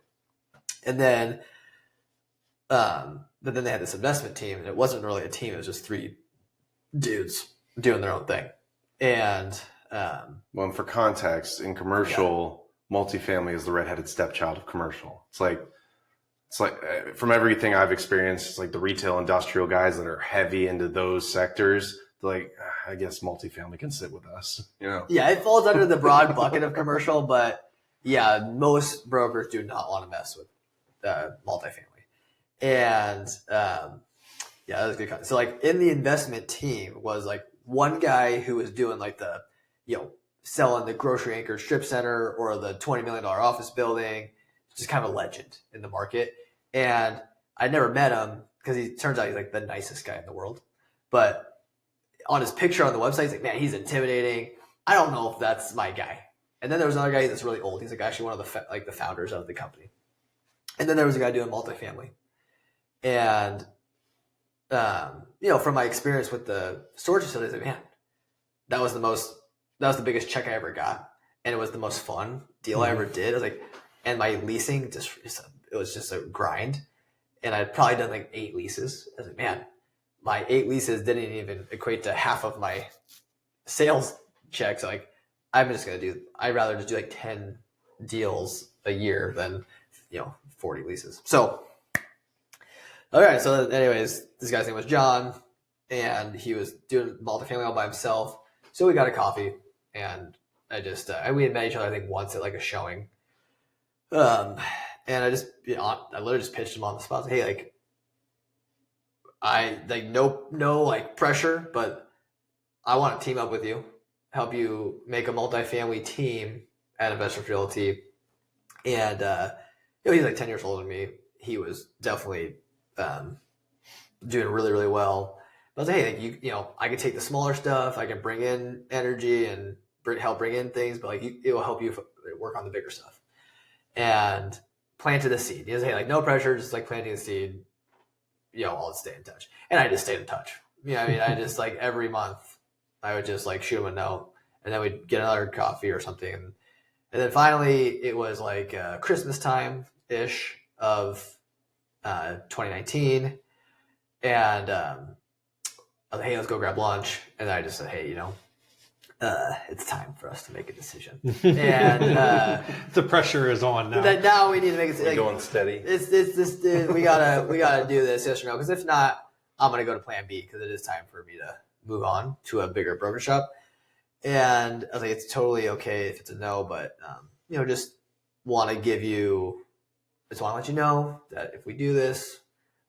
And then, but then they had this investment team, and it wasn't really a team. It was just 3 dudes doing their own thing. And
well, and for context, in commercial, multifamily is the redheaded stepchild of commercial. It's like from everything I've experienced, it's like the retail industrial guys that are heavy into those sectors. They're like, I guess multifamily can sit with us, you know?
Yeah, it falls under the broad bucket of commercial, but yeah, most brokers do not want to mess with multifamily. And yeah, that was good. So like in the investment team was like one guy who was doing like the, selling the grocery anchored strip center or the $20 million office building, just kind of a legend in the market. And I never met him because he turns out he's like the nicest guy in the world. But on his picture on the website, he's like, man, he's intimidating. I don't know if that's my guy. And then there was another guy that's really old. He's like actually one of the founders of the company. And then there was a guy doing multifamily. And, from my experience with the storage facilities, like, man, that was the biggest check I ever got. And it was the most fun deal I ever did. I was like, and my leasing it was just a grind. And I'd probably done like 8 leases. I was like, man, my 8 leases didn't even equate to half of my sales checks. Like, I'd rather just do like 10 deals a year than, 40 leases. So, all right. So anyways, this guy's name was John, and he was doing multifamily all by himself. So we got a coffee, and we had met each other, I think, once at like a showing. And I literally just pitched him on the spot. Hey, like, I like no like pressure, but I want to team up with you, help you make a multifamily team at Investors Realty. And he's like 10 years older than me. He was definitely doing really, really well. But I was like, hey, like, I could take the smaller stuff. I can bring in energy and help bring in things, but like it will help you work on the bigger stuff. And planted a seed. He was hey, like no pressure, just like planting a seed. I'll stay in touch. And I just stayed in touch. I just like every month I would just like shoot him a note, and then we'd get another coffee or something. And then finally it was like Christmas time ish of 2019. And I was like, hey, let's go grab lunch. And I just said, hey, it's time for us to make a decision. And
the pressure is on now.
Now we need to make it.
We're going steady.
It's this. We gotta do this, yes or no? Because if not, I'm gonna go to Plan B because it is time for me to move on to a bigger brokerage shop. And I was like, it's totally okay if it's a no, but just want to let you know that if we do this,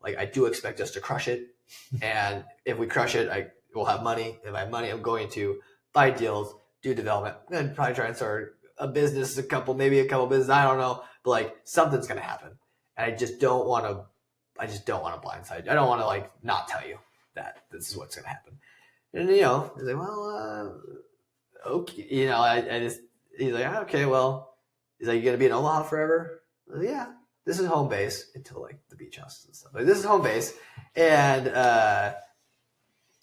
like I do expect us to crush it, and if we crush it, I will have money. If I have money, I'm going to buy deals, do development, and probably try and start a business, maybe a couple businesses. I don't know, but like something's going to happen. And I just don't want to blindside you. I don't want to like not tell you that this is what's going to happen. And, he's like, well, okay. He's like, okay, well, he's like, you going to be in Omaha forever? Like, yeah, this is home base until like the beach houses and stuff. Like this is home base. And,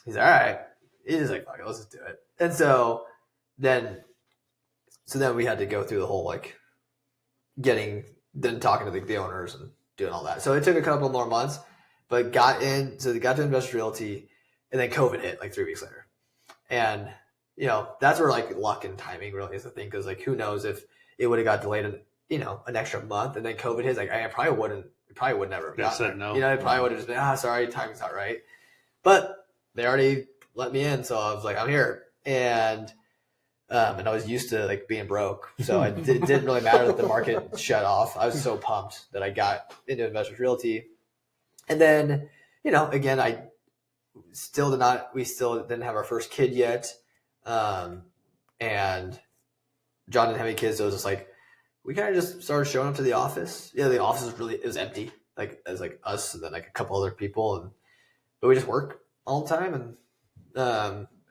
he's like, all right. He's just like, fuck it, let's just do it. And so then we had to go through the whole like talking to the owners and doing all that. So it took a couple more months, but they got to Investors Realty, and then COVID hit like 3 weeks later. And that's where like luck and timing really is the thing, because like who knows if it would have got delayed an extra month, and then COVID hits. Like I probably would never have gotten
no.
it probably would have just been sorry, timing's not right. But they already let me in, so I was like, I'm here. And I was used to like being broke, so it didn't really matter that the market shut off. I was so pumped that I got into Investors Realty. And then again, we still didn't have our first kid yet. And John didn't have any kids, so it was just like we kind of just started showing up to the office. Yeah, the office it was empty. Like it was like us and then like a couple other people, but we just work all the time.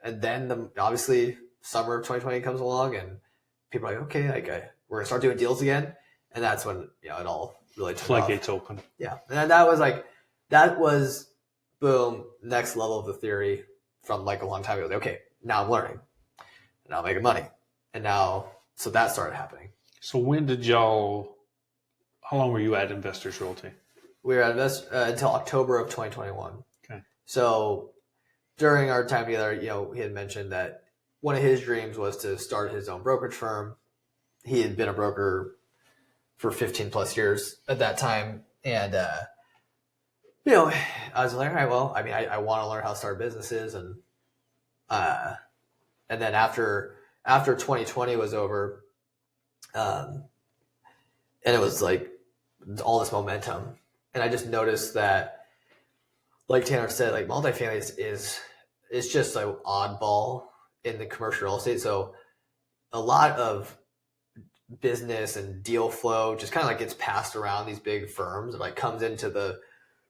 And then obviously summer of 2020 comes along, and people are like, okay, we're gonna start doing deals again, and that's when it all really took off.
Floodgates open.
Yeah, and that was boom, next level of the theory from like a long time ago. Okay, now I'm learning, and now I'm making money, and so that started happening.
So how long were you at Investors Realty?
We were at until October of 2021.
Okay.
So during our time together, he had mentioned that one of his dreams was to start his own brokerage firm. He had been a broker for 15 plus years at that time. And, I was like, all right, well, I mean, I want to learn how to start businesses. And then after 2020 was over, and it was like all this momentum. And I just noticed that, like Tanner said, like multifamily is just an oddball in the commercial real estate. So a lot of business and deal flow just kind of like gets passed around these big firms. It like comes into the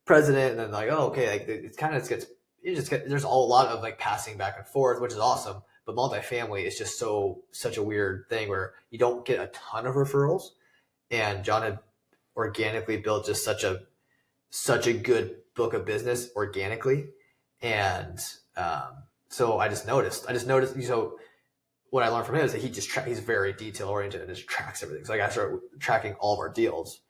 president, and then like, oh, okay, like it kind of gets there's a lot of like passing back and forth, which is awesome. But multifamily is just such a weird thing where you don't get a ton of referrals. And John had organically built just such a good book of business organically. And so I just noticed, so what I learned from him is that he's very detail oriented and just tracks everything. So like I started tracking all of our deals,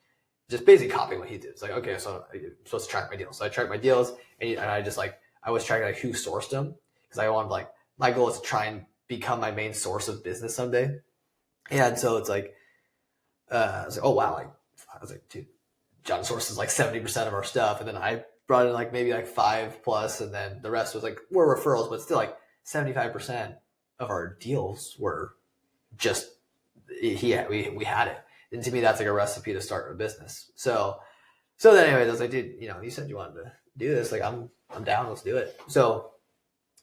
just basically copying what he did. It's like, okay, so I'm supposed to track my deals. So I tracked my deals, and I was tracking like who sourced them, because I wanted my goal is to try and become my main source of business someday. And so it's like, I was like, oh wow, I was like, dude, John sources like 70% of our stuff, and then I brought in like maybe like 5+, and then the rest was like were referrals, but still like 75% of our deals were just we had it. And to me, that's like a recipe to start a business. So then anyways, I was like, dude, you said you wanted to do this, like I'm down, let's do it. So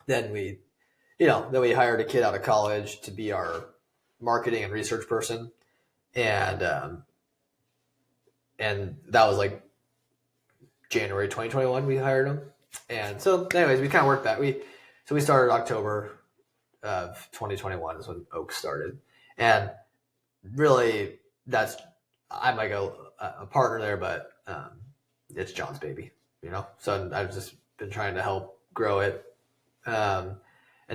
then we hired a kid out of college to be our marketing and research person, and that was like January 2021 we hired him. And so anyways, we kind of worked that. We started October of 2021 is when Oak started. And really I'm like a partner there, but it's John's baby, so I've just been trying to help grow it. And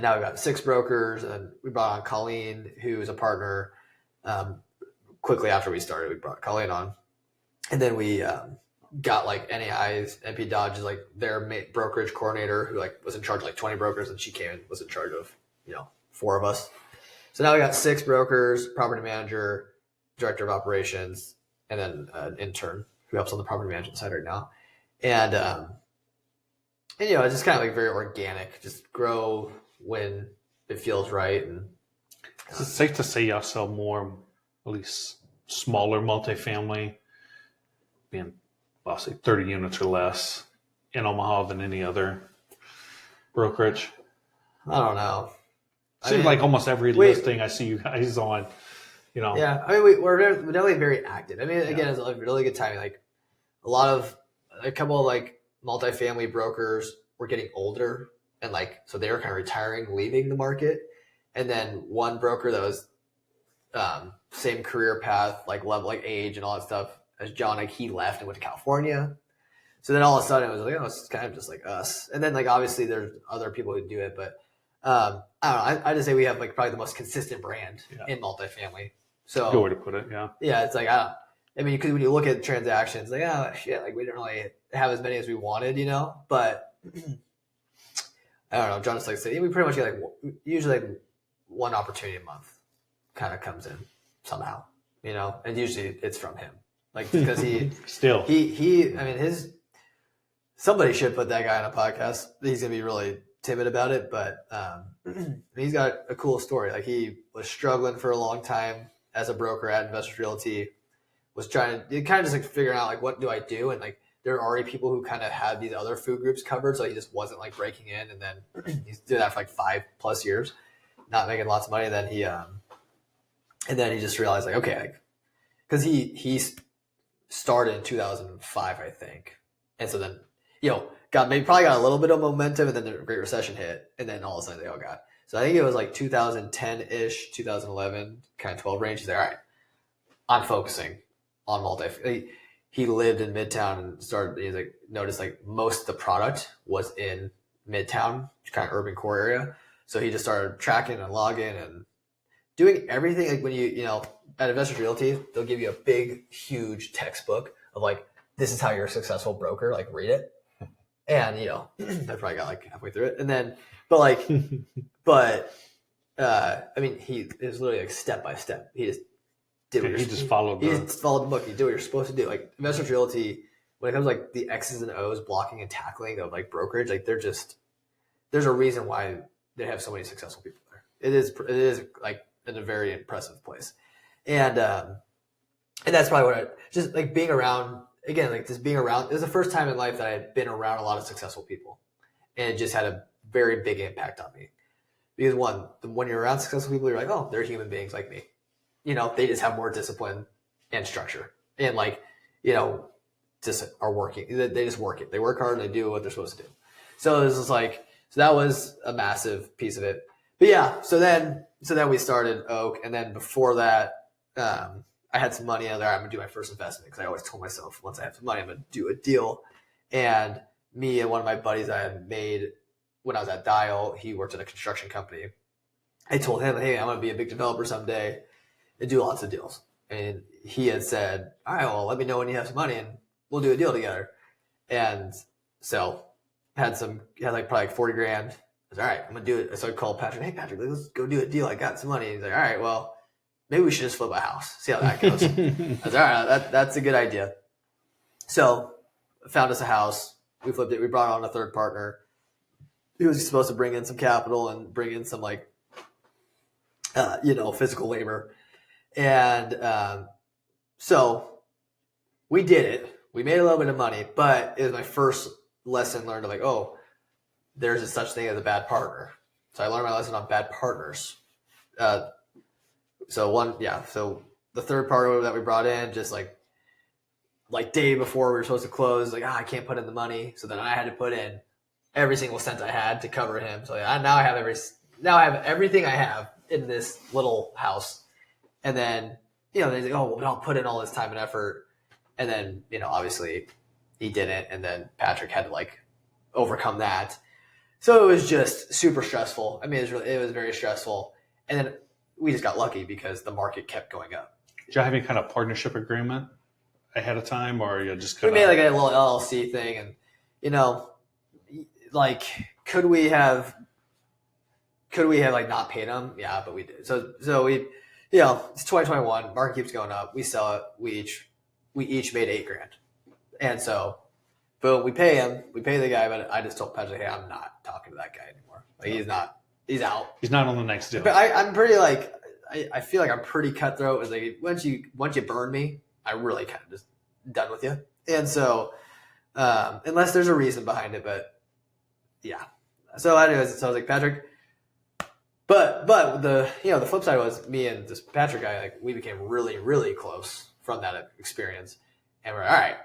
now we've got 6 brokers, and we brought on Colleen, who's a partner. Quickly after we started, we brought Colleen on, and then we got like NAI's NP Dodge's like their brokerage coordinator, who like was in charge of like 20 brokers, and she came and was in charge of 4 of us. So now we got 6 brokers, property manager, director of operations, and then an intern who helps on the property management side right now. And it's just kind of like very organic, just grow when it feels right. And
is it safe to say y'all sell more, at least smaller multifamily, being say 30 units or less in Omaha than any other brokerage?
I don't know.
Seems like almost every listing I see you guys on,
Yeah, I mean, we're definitely very active. I mean, again, it's a really good timing. Like a couple of like multifamily brokers were getting older, and like so they were kind of retiring, leaving the market. And then one broker that was same career path, like level, like age and all that stuff as John, like he left and went to California. So then all of a sudden it was like, it's kind of just like us. And then like obviously there's other people who do it, but I don't know. I just say we have like probably the most consistent brand in multifamily. So
good way to put it. Yeah.
Yeah. It's like, because when you look at transactions, like, oh shit, like we didn't really have as many as we wanted, but I don't know. John just like said, we pretty much get like usually like one opportunity a month kind of comes in somehow, and usually it's from him. Like, because he somebody should put that guy on a podcast. He's going to be really timid about it, but he's got a cool story. Like, he was struggling for a long time as a broker at Investors Realty, was trying to kind of just like figuring out like, what do I do? And like, there are already people who kind of had these other food groups covered. So he just wasn't like breaking in. And then he's doing that for like 5+ years. not making lots of money. And then he just realized like, okay, because he started in 2005, I think. And so then, probably got a little bit of momentum, and then the Great Recession hit, and then all of a sudden they all got. So I think it was like 2010-ish, 2011, kind of 12 range. He's like, all right, I'm focusing on multi. He lived in Midtown and noticed like most of the product was in Midtown, kind of urban core area. So he just started tracking and logging and doing everything. Like when at Investors Realty, they'll give you a big, huge textbook of like, this is how you're a successful broker. Like read it. And, I probably got like halfway through it. And then, it was literally like step by step. He just did
he just followed
the book. You do what you're supposed to do. Like Investors Realty, when it comes to like the X's and O's, blocking and tackling of like brokerage, like there's a reason why they have so many successful people there. It is like in a very impressive place. And that's probably what just like being around, again, like just being around, it was the first time in life that I had been around a lot of successful people. And it just had a very big impact on me. Because when you're around successful people, you're like, oh, they're human beings like me. They just have more discipline and structure. And like, just are working. They just work it. They work hard and they do what they're supposed to do. So this is like, so that was a massive piece of it. But yeah, so then we started Oak. And then before that, I had some money. I was like, I'm going to do my first investment, because I always told myself once I have some money, I'm going to do a deal. And me and one of my buddies I had made when I was at Dial, he worked at a construction company. I told him, hey, I'm going to be a big developer someday and do lots of deals. And he had said, all right, well, let me know when you have some money and we'll do a deal together. And so had like probably like 40 grand. I was all right, I'm going to do it. So I called Patrick, hey, Patrick, let's go do a deal. I got some money. He's like, all right, well, maybe we should just flip a house, see how that goes. I was all right, that's a good idea. So found us a house. We flipped it. We brought on a third partner. He was supposed to bring in some capital and bring in some like, physical labor. And so we did it. We made a little bit of money, but it was my first lesson learned of like, oh, there's a such thing as a bad partner. So I learned my lesson on bad partners. So the third partner that we brought in, just like day before we were supposed to close, like, I can't put in the money. So then I had to put in every single cent I had to cover him. So now I have everything I have in this little house. And then, they're like, oh, well, I'll put in all this time and effort. And then, obviously he didn't. And then Patrick had to like overcome that. So it was just super stressful. I mean, it was very stressful. And then we just got lucky because the market kept going up.
Did you have any kind of partnership agreement ahead of time, or you just kind
of... We made like a little LLC thing, and like could we have like not paid them? Yeah, but we did. So we, it's 2021. Market keeps going up. We sell it. We each made $8,000, and so boom, we pay him. We pay the guy, but I just told Patrick, hey, I'm not talking to that guy anymore. Like he's not. He's out. He's not
on the next deal.
But I'm pretty like I feel like I'm pretty cutthroat. It's like once you burn me, I really kind of just done with you. And so unless there's a reason behind it, but yeah. So anyways, so I was like, Patrick. But the the flip side was me and this Patrick guy, like we became really, really close from that experience. And we're all right,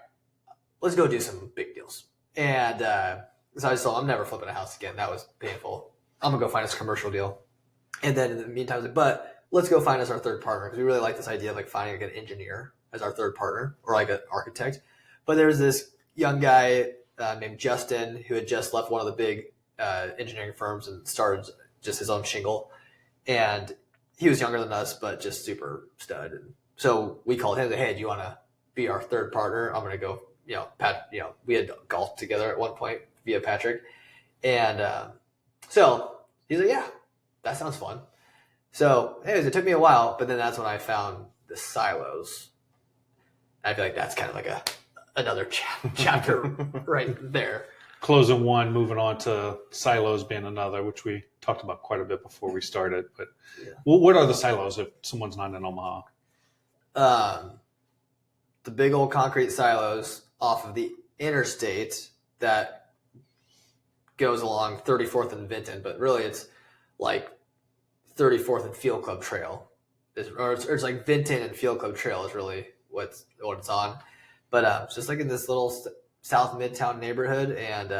let's go do some big deals. And so I just told him I'm never flipping a house again. That was painful. I'm going to go find us a commercial deal. And then in the meantime, I was like, but let's go find us our third partner. Because we really like this idea of like finding like an engineer as our third partner or like an architect. But there's this young guy named Justin who had just left one of the big engineering firms and started just his own shingle. And he was younger than us, but just super stud. And so we called him and said, hey, do you want to be our third partner? I'm going to go, we had golfed together at one point via Patrick. And so he's like, yeah, that sounds fun. So anyways, it took me a while, but then that's when I found the silos. I feel like that's kind of like another chapter right there.
Closing one, moving on to silos being another, which we talked about quite a bit before we started. But what are the silos if someone's not in Omaha?
The big old concrete silos off of the interstate that goes along 34th and Vinton, but really it's like 34th and Field Club Trail, or it's like Vinton and Field Club Trail is really what it's on. But it's just like in this little South Midtown neighborhood, and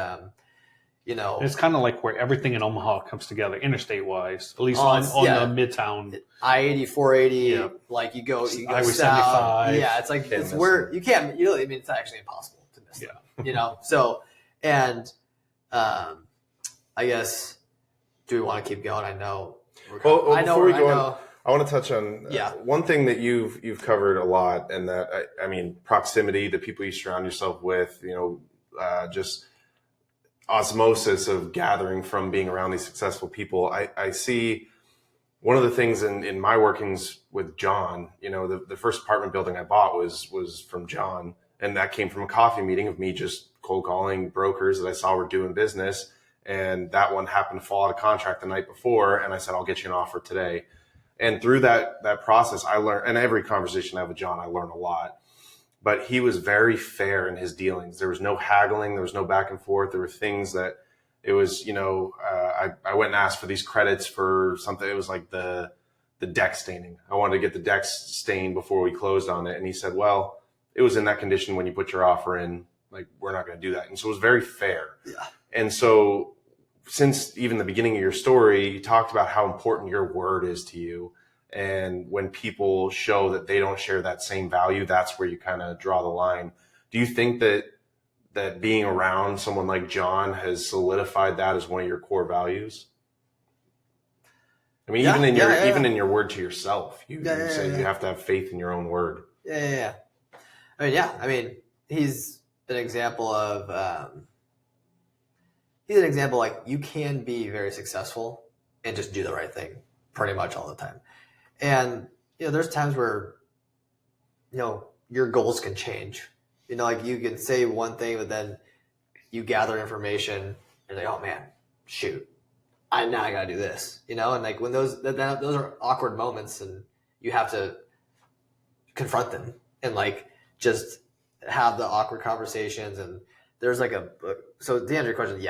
it's kind of like where everything in Omaha comes together, interstate wise, at least on the Midtown.
I-80, 480, like you go
Highway
south.
75.
Yeah, it's like it's where you can't. I mean, it's actually impossible to miss. Them, So, and I guess, do we want to keep going? I know.
Before we go on, I want to touch on one thing that you've covered a lot, and that I mean, proximity, the people you surround yourself with, just osmosis of gathering from being around these successful people. I see one of the things in my workings with John, the first apartment building I bought was from John, and that came from a coffee meeting of me just cold calling brokers that I saw were doing business. And that one happened to fall out of contract the night before. And I said, I'll get you an offer today. And through that process, I learned, and every conversation I have with John, I learn a lot. But he was very fair in his dealings. There was no haggling. There was no back and forth. There were things that it was, I went and asked for these credits for something. It was like the deck staining. I wanted to get the deck stained before we closed on it. And he said, well, it was in that condition when you put your offer in. Like, we're not going to do that. And so it was very fair.
Yeah.
And so since even the beginning of your story, you talked about how important your word is to you. And when people show that they don't share that same value, that's where you kind of draw the line. Do you think that being around someone like John has solidified that as one of your core values? I mean, even in your word to yourself, you say you have to have faith in your own word.
Yeah. I mean, he's an example of, like, you can be very successful and just do the right thing pretty much all the time. And, there's times where, your goals can change. Like, you can say one thing, but then you gather information and like, oh man, shoot, now I gotta do this, and like when those are awkward moments, and you have to confront them and like just have the awkward conversations. And there's like so to answer your question,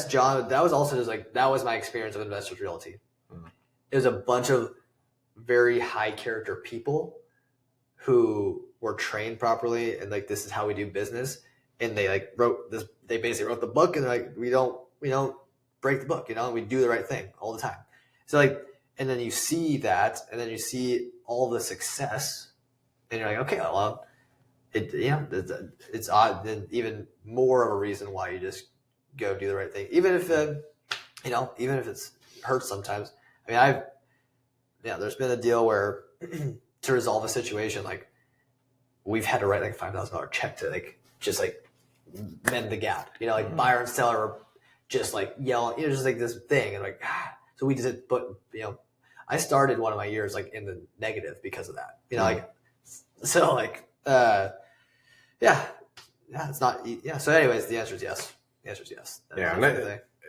John, that was also just like, that was my experience of Investors Realty. Mm-hmm. It was a bunch of very high character people who were trained properly, and like, this is how we do business. And they like they basically wrote the book, and they're like, we don't break the book, and we do the right thing all the time. So like, and then you see that, and then you see all the success, and you're like, okay, well, it's odd. Then even more of a reason why you just go do the right thing, even if it's hurts sometimes. I mean, there's been a deal where to resolve a situation, like, we've had to write like $5,000 check to like just like mend the gap, like buyer and seller are just like yelling, just like this thing, and like, so we just, but I started one of my years like in the negative because of that, like, so like, it's not, So anyways, the answer is yes.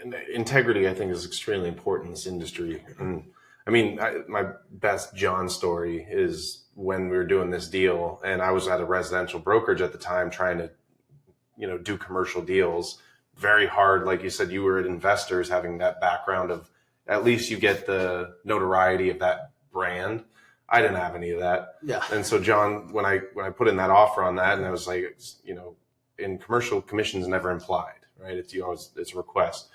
And integrity, I think, is extremely important in this industry. And I mean, my best John story is when we were doing this deal, and I was at a residential brokerage at the time trying to, do commercial deals. Very hard. Like you said, you were at Investors, having that background of, at least you get the notoriety of that brand. I didn't have any of that.
Yeah.
And so John, when I put in that offer on that, and I was like, in commercial, commissions never implied, right? It's a request.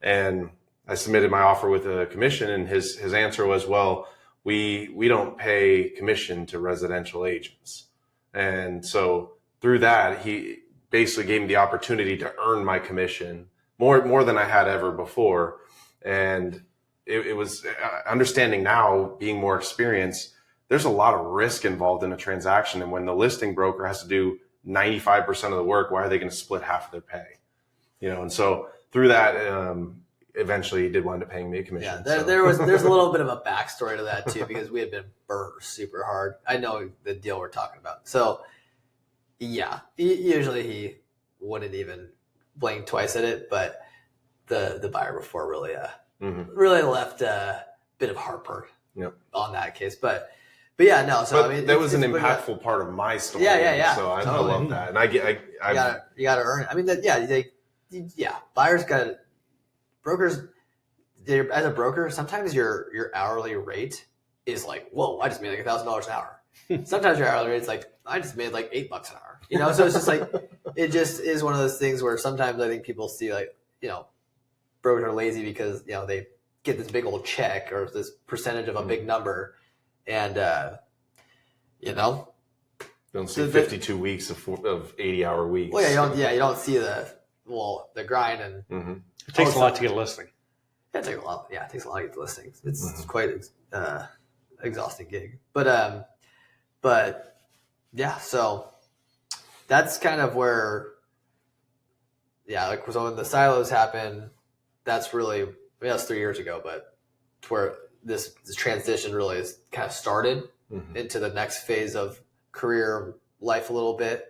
And I submitted my offer with a commission, and his answer was, well, we don't pay commission to residential agents. And so through that, he basically gave me the opportunity to earn my commission more than I had ever before. And it was understanding now, being more experienced, there's a lot of risk involved in a transaction. And when the listing broker has to do 95% of the work, why are they going to split half of their pay? And so through that, eventually he did wind up paying me a commission.
Yeah, there's a little bit of a backstory to that too, because we had been burned super hard. I know the deal we're talking about. So yeah, usually he wouldn't even blink twice at it, but the buyer before really left a bit of heartburn on that case. But yeah, no. So I mean,
that was an impactful part of my story.
Yeah.
So I love that, and you
gotta earn it. I mean, buyers brokers, as a broker, sometimes your hourly rate is like, whoa, I just made like $1,000 an hour. Sometimes your hourly rate's like, I just made like $8 an hour. You know, so it's just like, it just is one of those things where sometimes I think people see like, you know, brokers are lazy because, you know, they get this big old check or this percentage of a big number, and you know,
don't see 52 weeks of 80-hour weeks.
Well, you don't see the grind, and
it takes a lot to get a listing.
It takes a lot. Yeah, it takes a lot to get the listings. It's quite exhausting gig, but yeah. So that's kind of where, like, so when the silos happened, that's really, that's 3 years ago, but it's where this transition really is kind of started into the next phase of career life a little bit.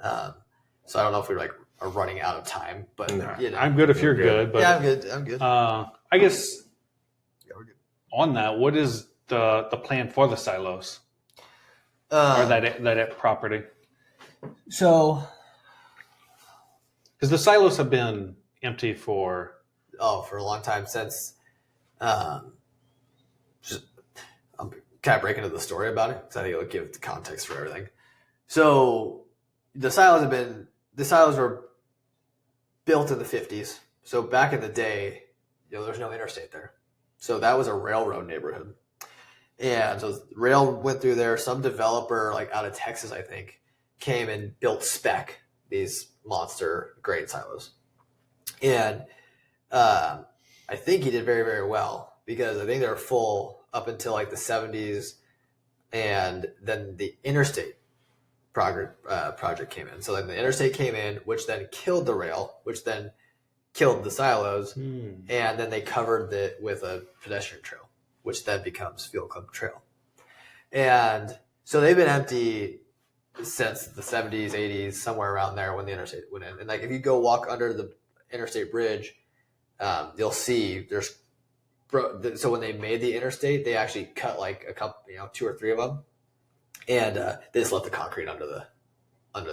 So I don't know if we are running out of time, but you know,
I'm good if you're good. But
yeah, I'm good.
I guess
we're good.
On that, what is the plan for the silos or that property?
So,
because the silos have been empty for
a long time since. I'm kind of breaking into the story about it because I think it'll give the context for everything. So the silos were built in the 50s. So back in the day, you know, there's no interstate there. So that was a railroad neighborhood. And so rail went through there. Some developer, like out of Texas, I think, came and built spec these monster grain silos. And I think he did very, very well because I think they were full up until like the 70s. And then the interstate project came in. So then the interstate came in, which then killed the rail, which then killed the silos. And then they covered it with a pedestrian trail, which then becomes Field Club Trail. And so they've been empty since the 70s, 80s, somewhere around there when the interstate went in. And like if you go walk under the interstate bridge, you'll see so when they made the interstate, they actually cut like a couple, you know, 2 or 3 of them, and they just left the concrete under the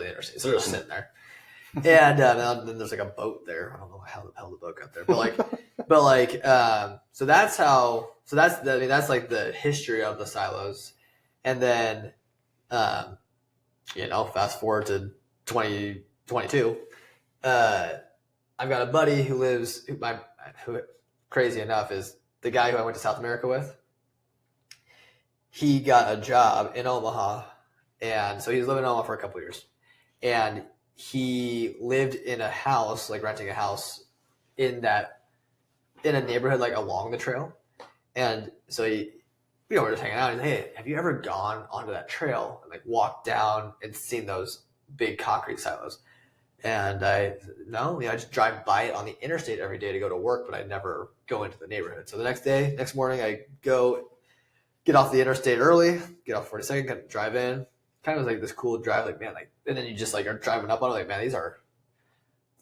interstate. So they're just sitting there. And then there's like a boat there. I don't know how the hell the boat got there, so that's like the history of the silos. And then, you know, fast forward to 2022, I've got a buddy who crazy enough is the guy who I went to South America with. He got a job in Omaha, and so he was living in Omaha for a couple of years, and he lived in a house, like renting a house in a neighborhood like along the trail. And so we're just hanging out, and he's like, hey, have you ever gone onto that trail and like walked down and seen those big concrete silos? And I just drive by it on the interstate every day to go to work, but I never go into the neighborhood. So the next morning, I go get off the interstate early, get off 42nd, drive in. Kind of like this cool drive, like, man, like, and then you just like are driving up on it, like, man, these are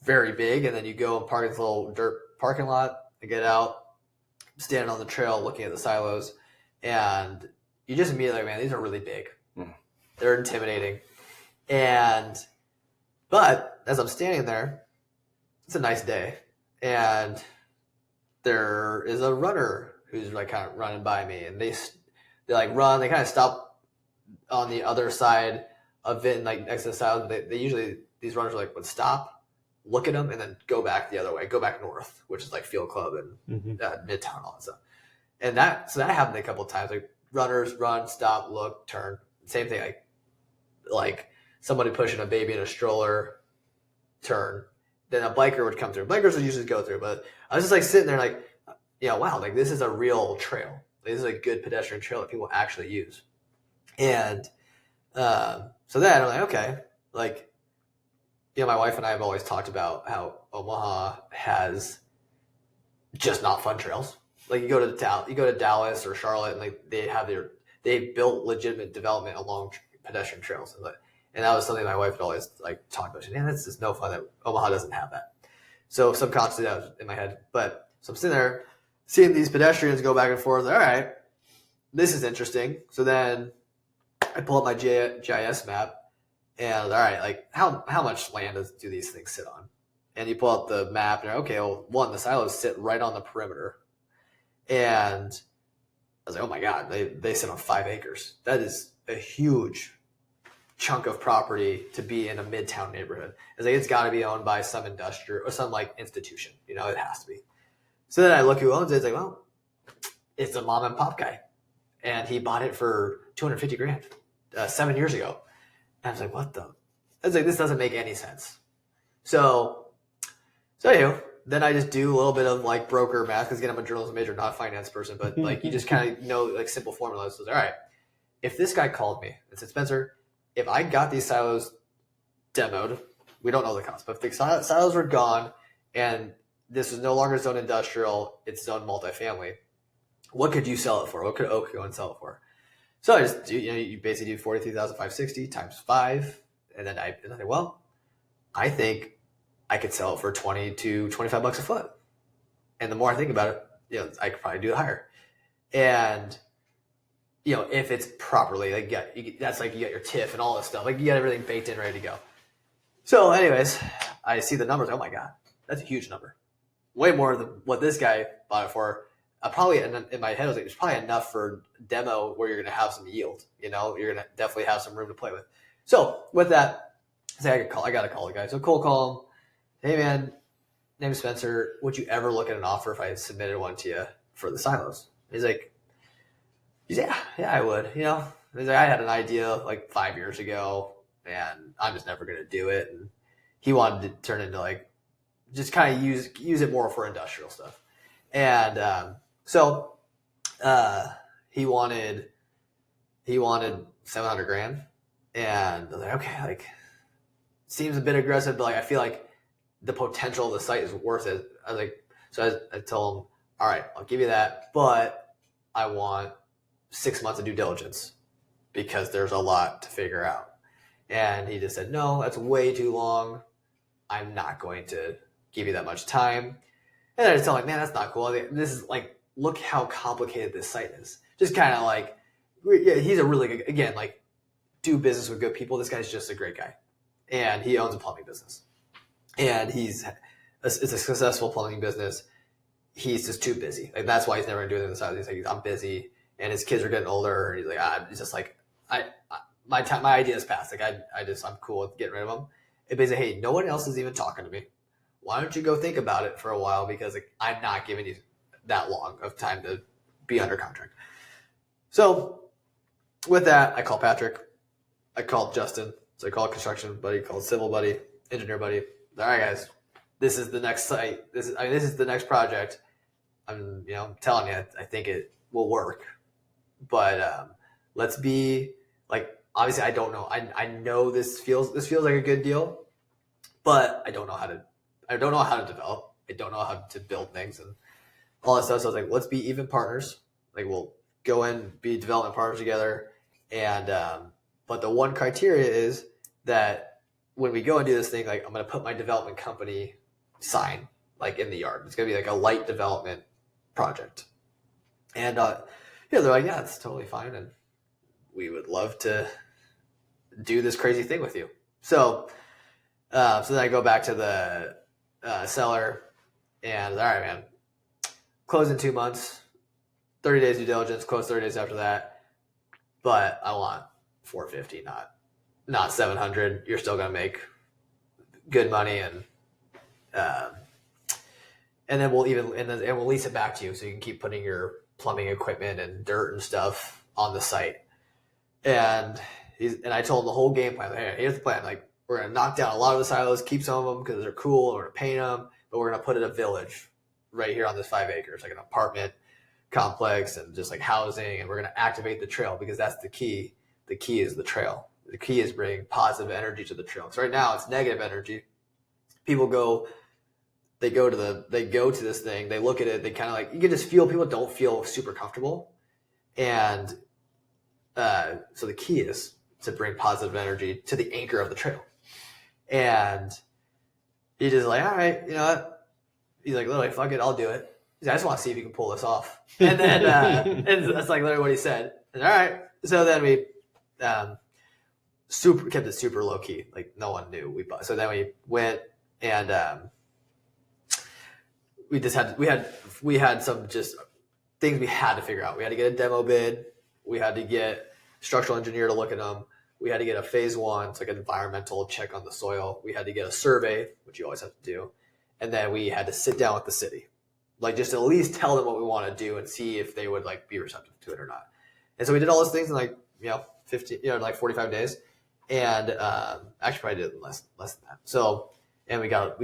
very big. And then you go and park in this little dirt parking lot and get out, standing on the trail, looking at the silos, and you just immediately like, man, these are really big. They're intimidating. But as I'm standing there, it's a nice day, and there is a runner who's like kind of running by me, and they like run. They kind of stop on the other side of it, and like next to the silo. They usually, these runners would stop, look at them, and then go back the other way, go back north, which is like Field Club and Midtown, all that stuff. And that happened a couple of times. Like runners run, stop, look, turn. Same thing. Like somebody pushing a baby in a stroller, turn. Then a biker would come through. Bikers would usually go through, but I was just like sitting there like, yeah, wow, like this is a real trail. This is a good pedestrian trail that people actually use. And so then I'm like, okay, like, you know, my wife and I have always talked about how Omaha has just not fun trails. Like you go to Dallas or Charlotte, and like they built legitimate development along pedestrian trails. And that was something my wife had always like talked about. She said, man, that's just no fun that Omaha doesn't have that. So subconsciously that was in my head. But so I'm sitting there seeing these pedestrians go back and forth. All right, this is interesting. So then I pull up my GIS map, and all right, like how much land do these things sit on? And you pull out the map, and you're okay, well, one, the silos sit right on the perimeter. And I was like, oh my God, they sit on 5 acres. That is a huge chunk of property to be in a midtown neighborhood. It's like, it's got to be owned by some industrial or some like institution, it has to be. So then I look who owns it. It's like, well, it's a mom and pop guy, and he bought it for $250,000 7 years ago. And I was like, what the? I was like, this doesn't make any sense. So then I just do a little bit of like broker math, because again, I'm a journalism major, not a finance person, but like you just kind of know like simple formulas. So all right, if this guy called me and said, Spencer, if I got these silos demoed, we don't know the cost, but if the silos were gone and this is no longer zone industrial, it's zone multifamily, what could you sell it for? What could Oak go and sell it for? So I just do, you basically do 43,560 times 5. And then I think, well, I think I could sell it for 20 to 25 bucks a foot. And the more I think about it, I could probably do it higher. And, if it's properly, like, that's like you got your TIF and all this stuff. Like you got everything baked in, ready to go. So anyways, I see the numbers. Oh my God, that's a huge number. Way more than what this guy bought it for. Probably in my head, I was like, it's probably enough for demo where you're going to have some yield. You're going to definitely have some room to play with. So with that, I got to call the guy. So cold call him. Hey man, name's Spencer. Would you ever look at an offer if I submitted one to you for the silos? He's like, yeah, I would. He's like, I had an idea like 5 years ago, and I'm just never going to do it. And he wanted to turn into like, just kind of use it more for industrial stuff. And so he wanted $700,000, and I was like, okay, like seems a bit aggressive, but like I feel like the potential of the site is worth it. I was like, so I told him, all right, I'll give you that, but I want 6 months of due diligence because there's a lot to figure out. And he just said, no, that's way too long. I'm not going to give you that much time. And I just tell him, man, that's not cool. This is like, look how complicated this site is. Just kind of like, yeah, he's a really good, again, like do business with good people. This guy's just a great guy. And he owns a plumbing business. And it's a successful plumbing business. He's just too busy. Like that's why he's never doing this. He's like, I'm busy, and his kids are getting older. And he's like, he's just like, my idea is past. Like I'm cool with getting rid of them. And basically, hey, no one else is even talking to me. Why don't you go think about it for a while? Because like, I'm not giving you that long of time to be under contract. So with that, I call Patrick. I called Justin. So I called construction buddy, called civil buddy, engineer buddy. All right, guys, this is the next site. This is the next project. I'm telling you, I think it will work. But let's be like, obviously, I don't know. I know this feels like a good deal, but I don't know how to develop. I don't know how to build things and all that stuff. So I was like, let's be even partners. Like we'll go in, be development partners together. And, but the one criteria is that when we go and do this thing, like I'm going to put my development company sign like in the yard. It's going to be like a light development project. And, they're like, yeah, it's totally fine. And we would love to do this crazy thing with you. So then I go back to the seller and all right, man, close in 2 months, 30 days due diligence, close 30 days after that. But I want 450, not 700. You're still going to make good money. And then we'll lease it back to you so you can keep putting your plumbing equipment and dirt and stuff on the site. And I told him the whole game plan. Hey, here's the plan. Like we're going to knock down a lot of the silos, keep some of them because they're cool. We're going to paint them, but we're going to put in a village right here on this 5 acres, like an apartment complex and just like housing. And we're going to activate the trail because that's the key. The key is the trail. The key is bringing positive energy to the trail. So right now it's negative energy. People go to this thing, they look at it, they kind of like, you can just feel people don't feel super comfortable. And so the key is to bring positive energy to the anchor of the trail. And he just like, all right, you know what? He's like, literally, fuck it, I'll do it. He's like, I just want to see if you can pull this off. And then and that's like literally what he said. And, all right. So then we kept it super low key. Like no one knew. So then we went and we had some just things we had to figure out. We had to get a demo bid. We had to get a structural engineer to look at them. We had to get a phase 1, it's like an environmental check on the soil. We had to get a survey, which you always have to do. And then we had to sit down with the city, like just at least tell them what we want to do and see if they would like be receptive to it or not. And so we did all those things in like, 45 days. And actually probably did less than that. So, and we got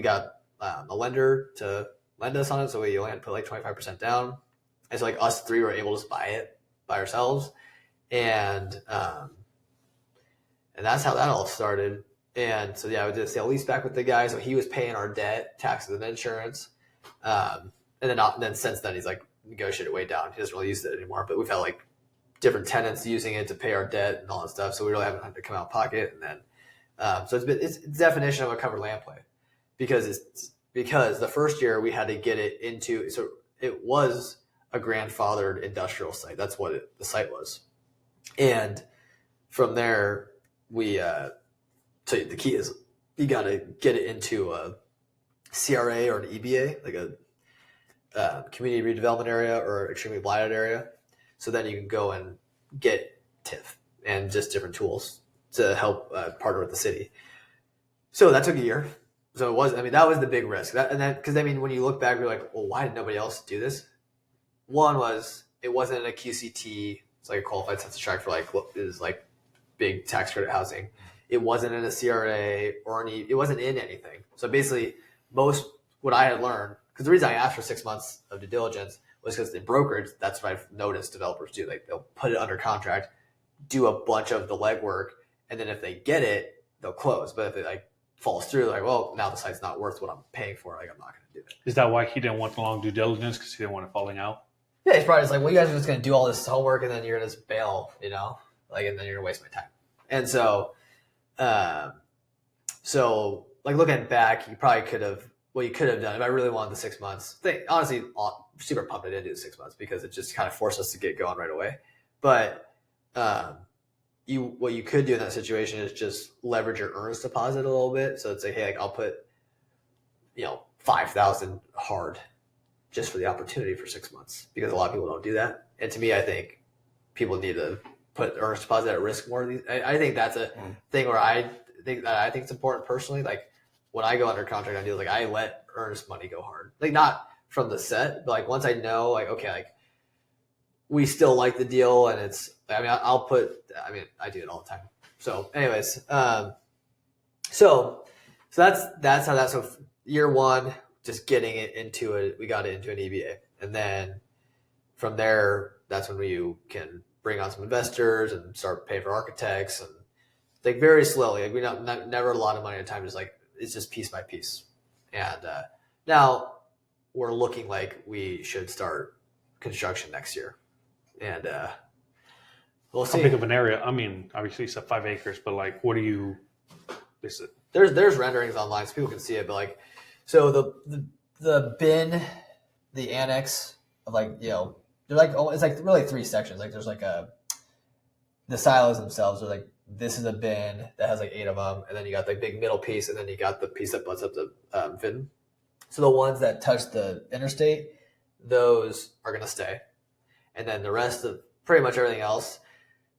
a lender to lend us on it. So we only had to put like 25% down. And so like us 3 were able to just buy it by ourselves. And that's how that all started. And so, I did a sale lease back with the guy. So he was paying our debt, taxes, and insurance. And then since then, he's like negotiated way down. He doesn't really use it anymore. But we've had like different tenants using it to pay our debt and all that stuff. So we really haven't had to come out of pocket. And then, so it's definition of a covered land play because the first year we had to get it into, so it was a grandfathered industrial site. That's what the site was. And from there, so the key is you got to get it into a CRA or an EBA, like a community redevelopment area or extremely blighted area. So then you can go and get TIF and just different tools to help partner with the city. So that took a year. So that was the big risk. Because when you look back, you're like, well, why did nobody else do this? One was it wasn't in a QCT. It's like a qualified census tract for like what is like big tax credit housing. It wasn't in a CRA or it wasn't in anything. So basically, what I had learned, because the reason I asked for 6 months of due diligence was because in brokerage, that's what I've noticed developers do. Like they'll put it under contract, do a bunch of the legwork, and then if they get it, they'll close. But if it like falls through, like, well, now the site's not worth what I'm paying for. Like I'm not going to do it.
Is that why he didn't want the long due diligence? Because he didn't want it falling out?
Yeah, he's probably just like, well, you guys are just going to do all this homework and then you're going to just bail, and then you're going to waste my time. And so, like looking back, you could have done if I really wanted the 6 months. Honestly, super pumped I didn't do the 6 months because it just kind of forced us to get going right away. But what you could do in that situation is just leverage your earnest deposit a little bit. So it's like, hey, like I'll put $5,000 hard just for the opportunity for 6 months, because a lot of people don't do that. And to me, I think people need to put earnest deposit at risk more. I think that's a thing where I think it's important personally. Like when I go under contract on deals, like I let earnest money go hard, like not from the set, but like once I know, like, okay, like we still like the deal and I do it all the time. So anyways, so that's how that, so year 1, just getting it into it, we got it into an EBA. And then from there, that's when you can bring on some investors and start paying for architects and like very slowly. Like we never a lot of money at a time. Just like it's just piece by piece. And now we're looking like we should start construction next year. And we'll see.
How big of an area? I mean, obviously you said 5 acres, but like, what do you?
There's renderings online so people can see it. But like, so the bin, the annex of like they're like it's like really 3 sections. Like there's like the silos themselves are like, this is a bin that has like 8 of them, and then you got the big middle piece, and then you got the piece that butts up the fin. So the ones that touch the interstate, those are going to stay, and then the rest of pretty much everything else,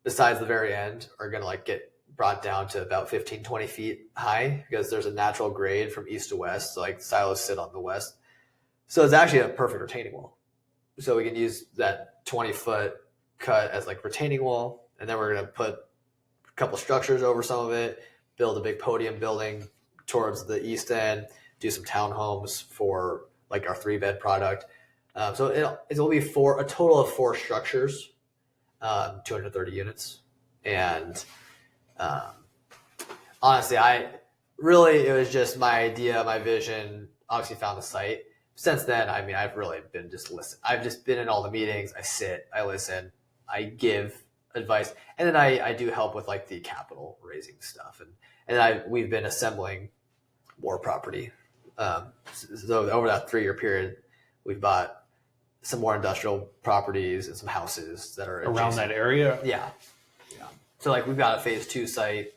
besides the very end, are going to like get brought down to about 15, 20 feet high, because there's a natural grade from east to west. So like silos sit on the west, so it's actually a perfect retaining wall. So we can use that 20-foot cut as like retaining wall, and then we're going to put a couple structures over some of it, build a big podium building towards the east end, do some townhomes for like our 3-bed product. So it'll be a total of 4 structures, 230 units. And honestly, it was just my idea, my vision, obviously found the site. Since then, I mean, I've really been just listening. I've just been in all the meetings. I sit, I listen, I give advice, and then I do help with like the capital raising stuff. And we've been assembling more property. So over that 3-year period, we've bought some more industrial properties and some houses that are
around that area.
Yeah. So like we've got a phase 2 site.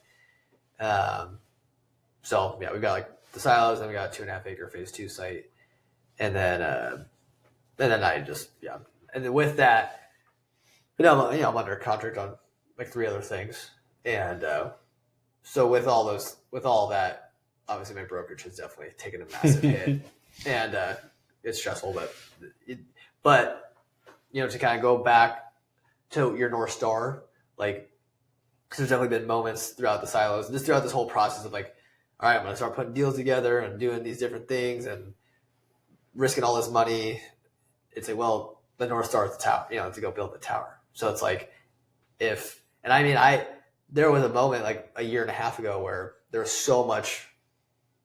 So yeah, we've got like the silos, and we got a 2.5 acre phase 2 site. And then I just, and then with that, I'm under contract on like 3 other things, and so with all that, obviously my brokerage has definitely taken a massive hit, and it's stressful, but to kind of go back to your North Star, like, because there's definitely been moments throughout the silos, and just throughout this whole process of like, all right, I'm going to start putting deals together and doing these different things and risking all this money. It's like, well, the North Star is the tower, to go build the tower. So it's like, there was a moment like a year and a half ago where there was so much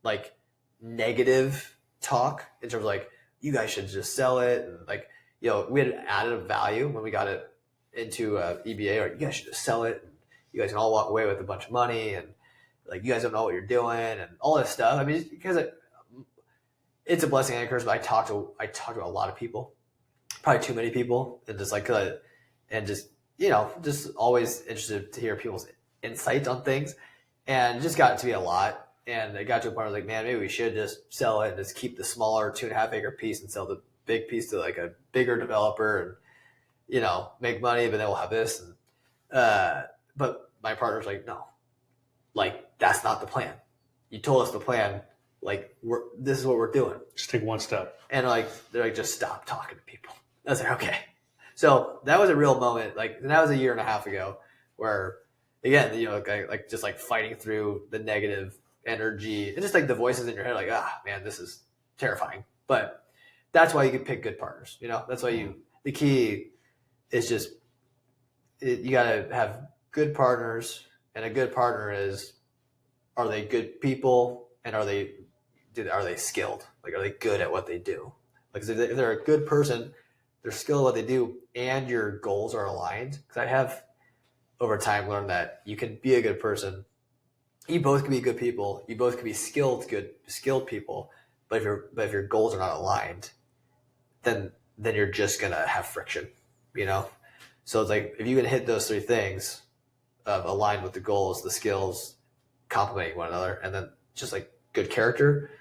like negative talk in terms of like, you guys should just sell it. And like, we had added a value when we got it into EBA, or you guys should just sell it. And you guys can all walk away with a bunch of money, and like, you guys don't know what you're doing and all this stuff. I mean, because it's a blessing and a curse, but I talk to a lot of people, probably too many people, and just like, just always interested to hear people's insight on things, and it just got to be a lot. And it got to a point where I was like, man, maybe we should just sell it and just keep the smaller 2.5 acre piece and sell the big piece to like a bigger developer and, make money, but then we'll have this. And, but my partner's like, no, like, that's not the plan. You told us the plan. Like, this is what we're doing.
Just take one step.
And like, they're like, just stop talking to people. I was like, okay. So that was a real moment. Like, and that was a year and a half ago where, again, like just like fighting through the negative energy and just like the voices in your head, like, man, this is terrifying. But that's why you can pick good partners. That's why the key is just, you got to have good partners, and a good partner are they good people, and are they skilled? Like, are they good at what they do? Like, if they're a good person, they're skilled at what they do, and your goals are aligned. Because I have over time learned that you can be a good person. You both can be good people. You both can be skilled people. But if your goals are not aligned, then you're just gonna have friction, So it's like, if you can hit those 3 things of aligned with the goals, the skills, complementing one another, and then just like good character,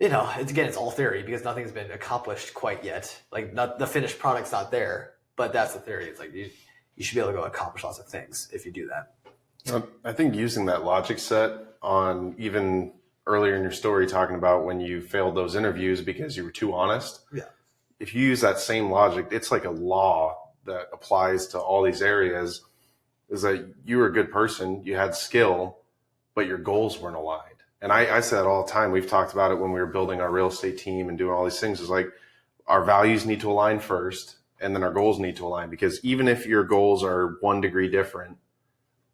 it's all theory because nothing's been accomplished quite yet. Like, not the finished product's not there, but that's the theory. It's like you should be able to go accomplish lots of things if you do that.
I think using that logic set on, even earlier in your story, talking about when you failed those interviews because you were too honest.
Yeah.
If you use that same logic, it's like a law that applies to all these areas, is that you were a good person, you had skill, but your goals weren't aligned. And I say that all the time. We've talked about it when we were building our real estate team and doing all these things. Is like, our values need to align first, and then our goals need to align, because even if your goals are 1 degree different,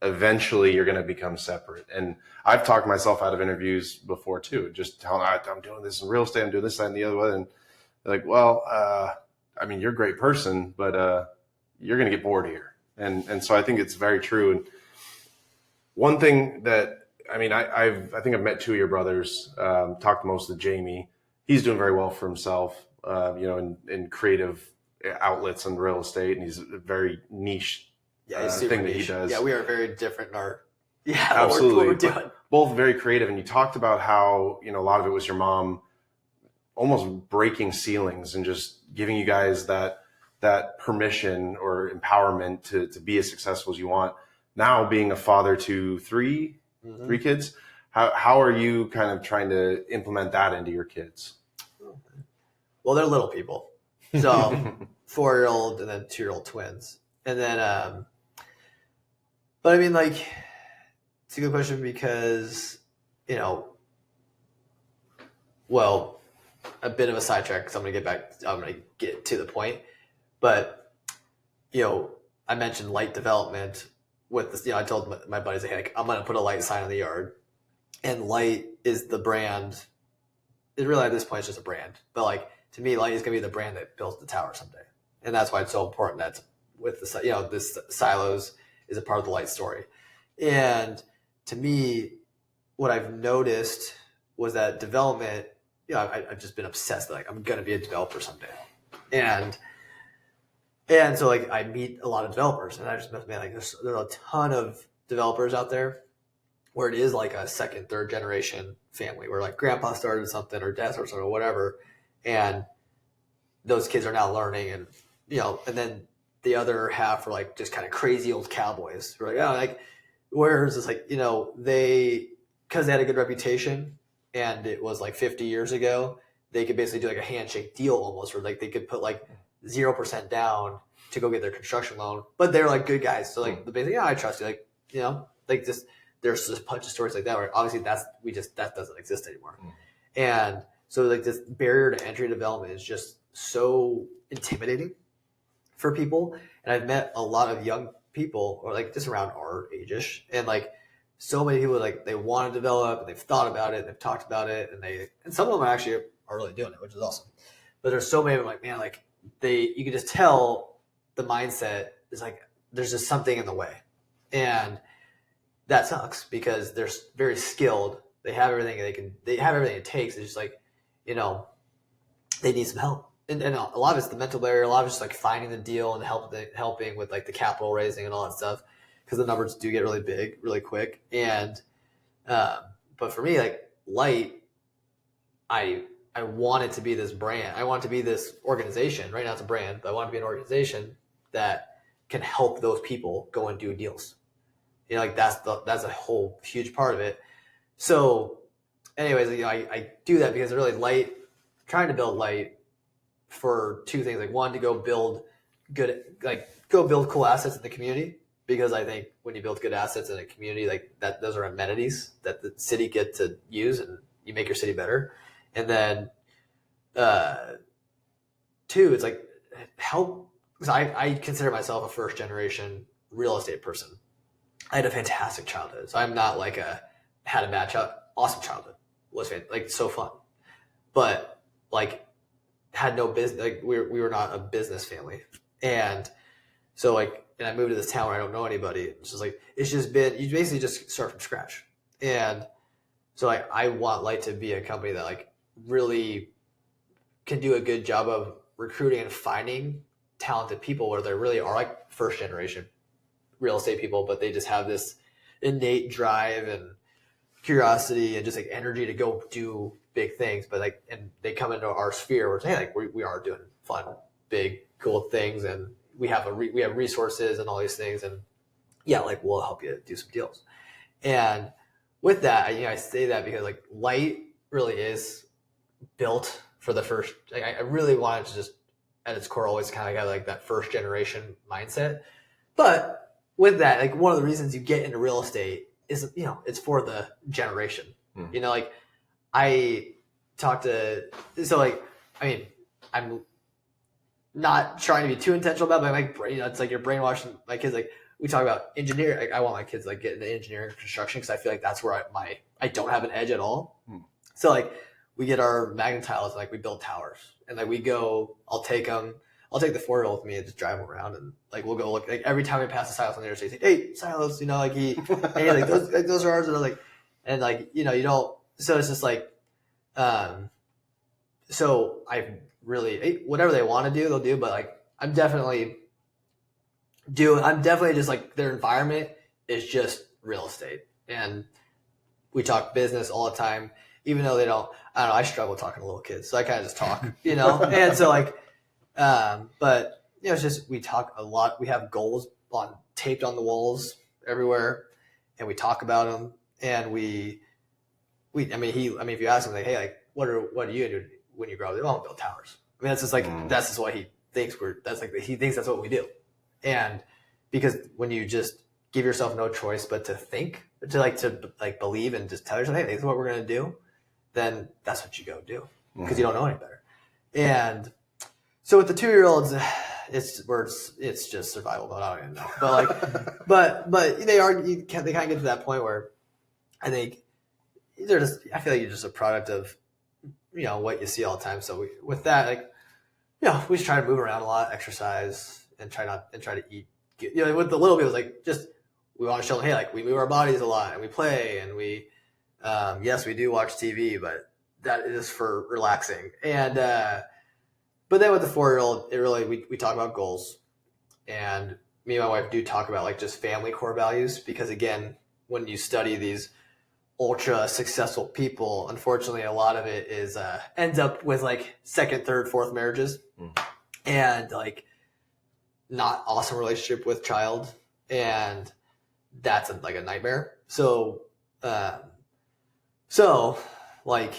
eventually you're going to become separate. And I've talked myself out of interviews before too, just telling I'm doing this in real estate, I'm doing this, that, and the other one. And they're like, well, you're a great person, but you're going to get bored here. And so I think it's very true. And one thing that, I think I've met 2 of your brothers, talked most with Jamie. He's doing very well for himself, in creative outlets and real estate. And he's a very niche thing that he does.
Yeah, we are very different in our
absolutely
what we're doing.
Both very creative. And you talked about how a lot of it was your mom almost breaking ceilings and just giving you guys that permission or empowerment to be as successful as you want. Now, being a father to 3 kids, how are you kind of trying to implement that into your kids?
Well, they're little people, so 4-year-old and then 2-year-old twins, and then but it's a good question because well, a bit of a sidetrack because I'm gonna get to the point, but I mentioned light development with this. I told my buddies, like, I'm gonna put a light sign on the yard, and Light is the brand. It really, at this point, it's just a brand, but to me, Light is gonna be the brand that builds the tower someday, and that's why it's so important that with the this silos is a part of the Light story. And to me, what I've noticed was that development. I've just been obsessed. I'm gonna be a developer someday, and so I meet a lot of developers, and I just man, there's a ton of developers out there where it is like a 2nd, 3rd generation family where grandpa started something or dad started something or whatever, and those kids are now learning, and and then the other half are like just kind of crazy old cowboys who are like, oh, like, whereas it's like, because they had a good reputation and it was like 50 years ago, they could basically do like a handshake deal almost, where like they could put like 0% down to go get their construction loan, but they're like good guys. So like basically, I trust you. Like, like just, there's just a bunch of stories like that where obviously that doesn't exist anymore. And so like this barrier to entry development is just so intimidating for people. And I've met a lot of young people, or like just around our age-ish, and like so many people like they want to develop, and they've thought about it, and they've talked about it, and some of them are really doing it, which is awesome. But there's so many of them like, man, like you can just tell the mindset is like there's just something in the way, and that sucks because they're very skilled. They have everything they have everything it takes. It's just like, they need some help. And a lot of it's the mental barrier. A lot of it's just like finding the deal and helping with like the capital raising and all that stuff, because the numbers do get really big really quick. And but for me, like Light, I want it to be this brand. I want it to be this organization. Right now it's a brand, but I want it to be an organization that can help those people go and do deals. Like that's a whole huge part of it. So anyways, I do that because really trying to build Light for two things. Like one, to go build cool assets in the community, because I think when you build good assets in a community, like that, those are amenities that the city get to use, and you make your city better. And then two, it's like help, because I consider myself a first generation real estate person. I had a fantastic childhood. So I'm not like had a bad childhood. Awesome childhood. Was like so fun. But like had no business, like we were not a business family. And so like, and I moved to this town where I don't know anybody. It's just like, you basically just start from scratch. And so like, I want Light to be a company that like really can do a good job of recruiting and finding talented people, where they really are like first generation real estate people, but they just have this innate drive and curiosity and just like energy to go do big things. But like, and they come into our sphere where, hey, like we are doing fun, big, cool things, and we have resources and all these things, and yeah, like we'll help you do some deals. And with that, I say that because like Light really is built for the first. Like, I really wanted to just at its core always kind of got like that first generation mindset, but with that, like one of the reasons you get into real estate is, it's for the generation. Like I talked to, so like, I mean, I'm not trying to be too intentional about it, but like, it's like you're brainwashing my kids. Like we talk about engineering. Like, I want my kids like get into engineering and construction, because I feel like that's where I don't have an edge at all. So like we get our magnet tiles, and like we build towers, and like we go, I'll take the 4-year-old with me and just drive him around, and like we'll go look, like every time we pass the silos on the interstate, he's like, hey, silos, like hey, like those are ours, and I'm like, and like you don't. So it's just like, so I really, whatever they want to do, they'll do. But like I'm definitely just like, their environment is just real estate, and we talk business all the time, even though they don't. I don't know. I struggle talking to little kids, so I kind of just talk, and so like. But it's just, we talk a lot. We have goals taped on the walls everywhere, and we talk about them. And if you ask him like, hey, like, what do you do when you grow up? They want to build towers. I mean, that's just like, that's just what he thinks he thinks that's what we do. And because when you just give yourself no choice but to think, to believe and just tell yourself, hey, this is what we're going to do, then that's what you go do, because you don't know any better. And so with the 2-year-olds, it's just survival mode. I don't even know, but but they kind of get to that point where I think I feel like you're just a product of what you see all the time. So with that, like we just try to move around a lot, exercise, and try to eat. With the little people, like just we want to show them, hey, like we move our bodies a lot and we play, and we yes, we do watch TV, but that is for relaxing. And but then with the 4-year-old, it really, we talk about goals, and me and my wife do talk about like just family core values, because again, when you study these ultra successful people, unfortunately, a lot of it is ends up with like second, third, fourth marriages, and like not awesome relationship with child, and that's like a nightmare. So like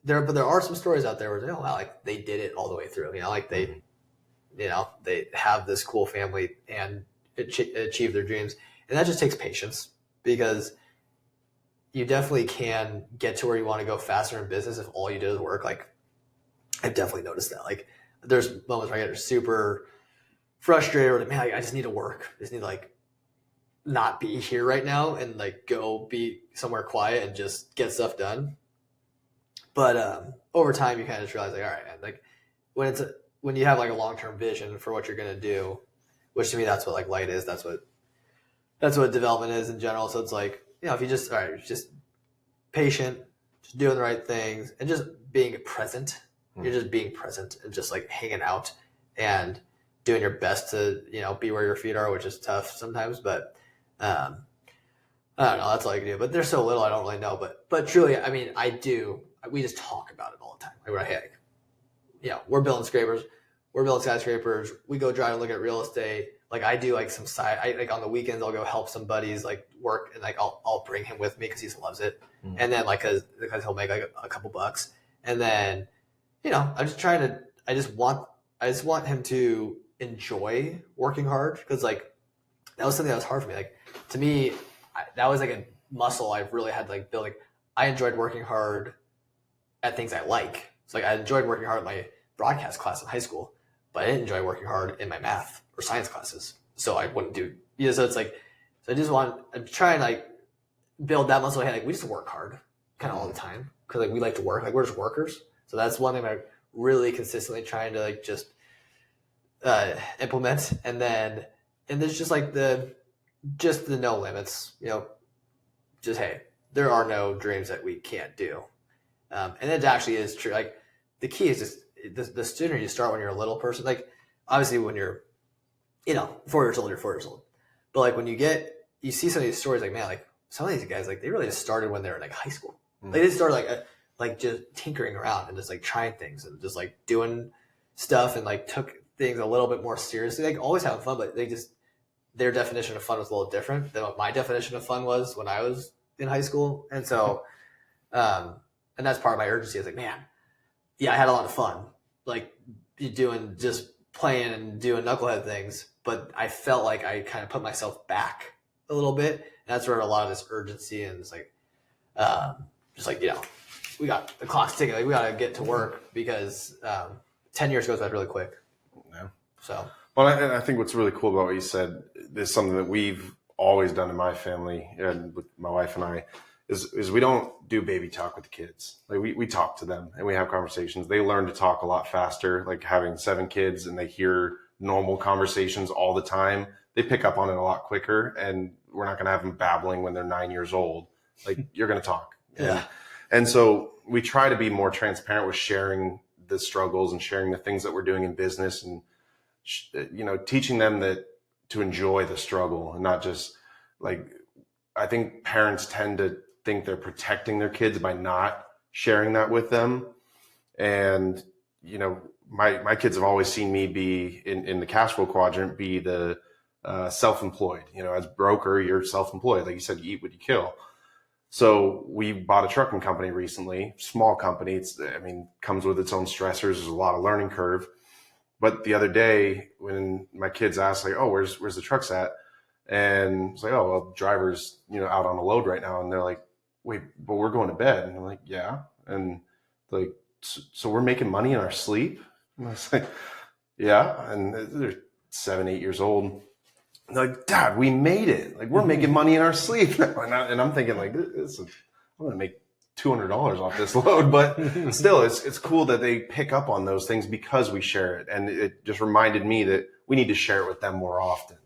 there are some stories out there where wow, like they did it all the way through. Like they have this cool family and achieve their dreams, and that just takes patience, because you definitely can get to where you want to go faster in business if all you did is work. Like I've definitely noticed that. Like there's moments where I get super frustrated, or man, I just need to work. I just need to like not be here right now and like go be somewhere quiet and just get stuff done. But over time, you kind of just realize like, all right, like when you have like a long-term vision for what you're gonna do, which to me that's what like light is. That's what development is in general. So it's like, if you just just patient, just doing the right things, and just being present. You're just being present and just like hanging out and doing your best to be where your feet are, which is tough sometimes. But I don't know. That's all I can do. But there's so little I don't really know. But truly, I mean, I do. We just talk about it all the time. Like we're like, we're building scrapers. We're building skyscrapers. We go drive and look at real estate. Like I do like some side, like on the weekends, I'll go help some buddies like work, and like I'll bring him with me because he loves it. And then like, cause he'll make like a couple bucks. And then, I'm just I just want him to enjoy working hard. Cause like, that was something that was hard for me. Like to me, that was like a muscle I really had to like build. Like I enjoyed working hard at things I like. So like I enjoyed working hard at my broadcast class in high school, but I didn't enjoy working hard in my math or science classes. So I wouldn't do, so it's like, I'm trying to like build that muscle. Like we just work hard kind of all the time. Cause like we like to work, like we're just workers. So that's one thing I'm really consistently trying to like just implement. And there's just like the no limits, just, hey, there are no dreams that we can't do. And it actually is true. Like the key is just the sooner you start when you're a little person, like obviously when you're, 4 years old, you're 4 years old. But like when you see some of these stories, like, man, like some of these guys, like they really just started when they were in like high school. Like they started like just tinkering around and just like trying things and just like doing stuff and like took things a little bit more seriously, like always having fun, but their definition of fun was a little different than what my definition of fun was when I was in high school. And so, and that's part of my urgency. I was like, man, yeah, I had a lot of fun, like just playing and doing knucklehead things, but I felt like I kind of put myself back a little bit. And that's where a lot of this urgency and it's like, just like, we got the clock's ticking. Like we got to get to work because 10 years goes by really quick.
Yeah.
So.
Well, I think what's really cool about what you said is something that we've always done in my family and with my wife and I is we don't do baby talk with the kids. Like we talk to them and we have conversations. They learn to talk a lot faster, like having 7 kids and they hear normal conversations all the time. They pick up on it a lot quicker, and we're not going to have them babbling when they're 9 years old. Like you're going to talk.
Yeah.
And so we try to be more transparent with sharing the struggles and sharing the things that we're doing in business and, teaching them that to enjoy the struggle and not just like, I think parents tend to think they're protecting their kids by not sharing that with them. And, my kids have always seen me be in the cash flow quadrant, be the self-employed, as broker, you're self-employed. Like you said, you eat what you kill. So we bought a trucking company recently, small company. Comes with its own stressors. There's a lot of learning curve. But the other day when my kids asked like, oh, where's the trucks at? And it's like, oh, well, driver's, out on a load right now. And they're like, wait, but we're going to bed. And I'm like, yeah. And like, so we're making money in our sleep? And I was like, yeah. And they're 7, 8 years old. And they're like, Dad, we made it. Like we're making money in our sleep. And I'm thinking like, I'm going to make $200 off this load, but still it's cool that they pick up on those things because we share it. And it just reminded me that we need to share it with them more often.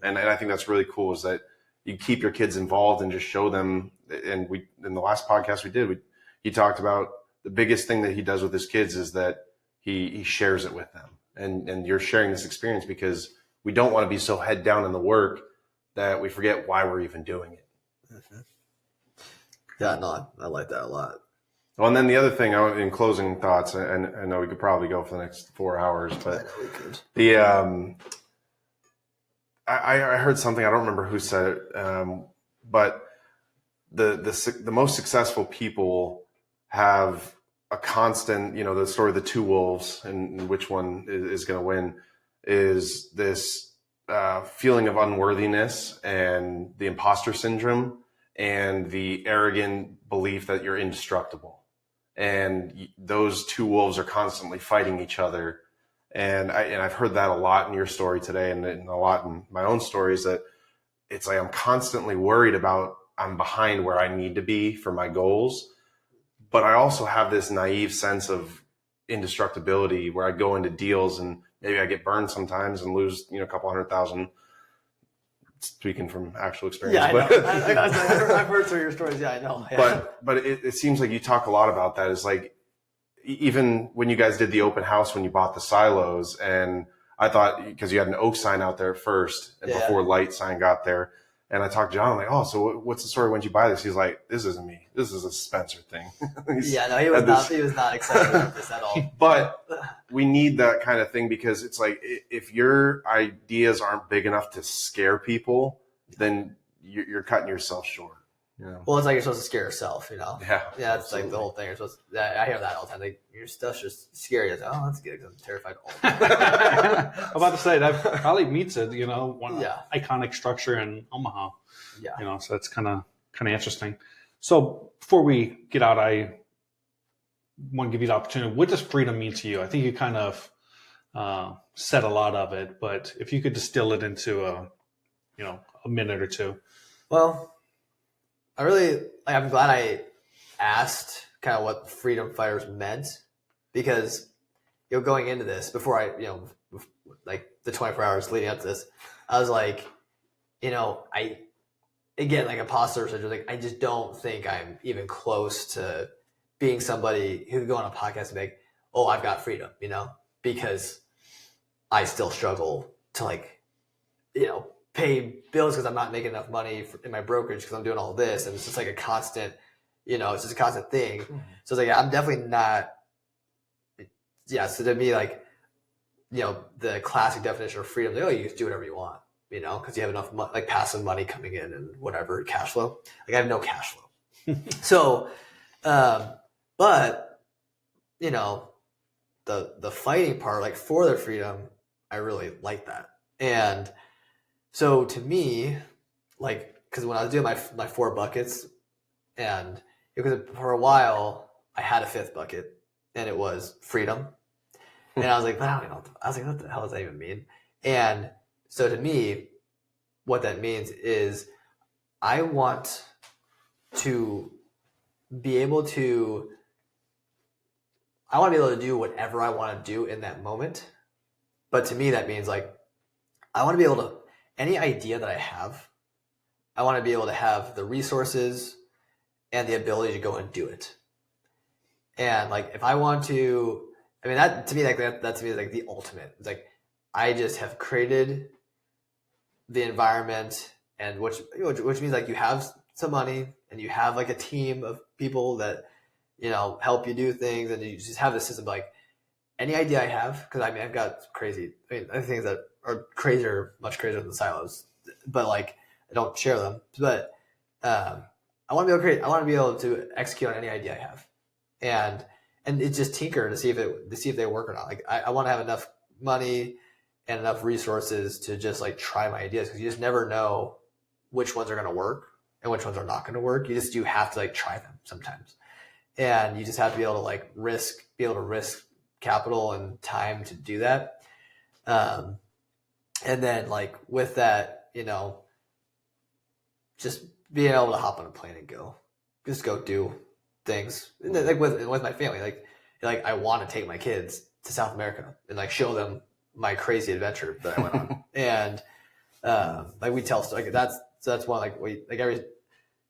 And I think that's really cool is that you keep your kids involved and just show them. And in the last podcast we did, he talked about the biggest thing that he does with his kids is that he shares it with them. And you're sharing this experience because we don't want to be so head down in the work that we forget why we're even doing it.
Yeah, no, I like that a lot.
Well, and then the other thing, in closing thoughts, and I know we could probably go for the next 4 hours, but
we could.
I heard something, I don't remember who said it, but the most successful people have a constant, the story of the two wolves and which one is going to win is this feeling of unworthiness and the imposter syndrome and the arrogant belief that you're indestructible. And those two wolves are constantly fighting each other. And I've heard that a lot in your story today and a lot in my own stories, that it's like I'm constantly worried about I'm behind where I need to be for my goals. But I also have this naive sense of indestructibility where I go into deals and maybe I get burned sometimes and lose, a couple $100,000. Speaking from actual experience.
Yeah, I know. I've heard through your stories. Yeah, I know. Yeah.
But it seems like you talk a lot about that. It's like, even when you guys did the open house, when you bought the silos, and I thought, because you had an oak sign out there first and before light sign got there. And I talked to John, I'm like, oh, so what's the story when you buy this? He's like, this isn't me. This is a Spencer thing.
He was not excited about this at all.
But we need that kind of thing, because it's like, if your ideas aren't big enough to scare people, then you're cutting yourself short. Yeah.
Well, it's like you're supposed to scare yourself,
Yeah.
Yeah, it's like the whole thing. I hear that all the time. Like, your stuff's just scary. It's like, oh, that's good because I'm terrified.
I'm about to say that probably meets it. One iconic structure in Omaha.
Yeah.
So that's kind of interesting. So before we get out, I want to give you the opportunity. What does freedom mean to you? I think you kind of said a lot of it, but if you could distill it into a minute or two.
Well, I'm glad I asked kind of what freedom fighters meant, because, going into this, before like the 24 hours leading up to this, I was like, again, like imposter syndrome, like I just don't think I'm even close to being somebody who could go on a podcast and be like, oh, I've got freedom, because I still struggle to pay bills because I'm not making enough money in my brokerage because I'm doing all this. And it's just like a constant, it's just a constant thing. Mm-hmm. So it's like, I'm definitely not, so to me, like, the classic definition of freedom, like, oh, you just do whatever you want, because you have enough like passive money coming in and whatever, cash flow. Like, I have no cash flow. So, but, the fighting part, like for their freedom, I really like that. And so to me, like, because when I was doing my 4 buckets, and because for a while I had a 5th bucket, and it was freedom, and I was like, but I don't even know. I was like, what the hell does that even mean? And so to me, what that means is I want to be able to do whatever I want to do in that moment. But to me, that means like I want to be able to. Any idea that I have, I want to be able to have the resources and the ability to go and do it. And like, if I want to, that to me, like that to me is like the ultimate. It's like, I just have created the environment, and which means like you have some money and you have like a team of people that, help you do things, and you just have this system. Like, any idea I have, because I've got crazy, other things that are much crazier than the silos, but like I don't share them. But I want to be able to execute on any idea I have, and it's just tinker to see if they work or not. Like, I want to have enough money and enough resources to just like try my ideas, because you just never know which ones are going to work and which ones are not going to work. You have to like try them sometimes, and you just have to be able to risk capital and time to do that. And then like with that, just being able to hop on a plane and go do things. And then, like with my family, like I want to take my kids to South America and like show them my crazy adventure that I went on. And like we tell stories. Like that's one,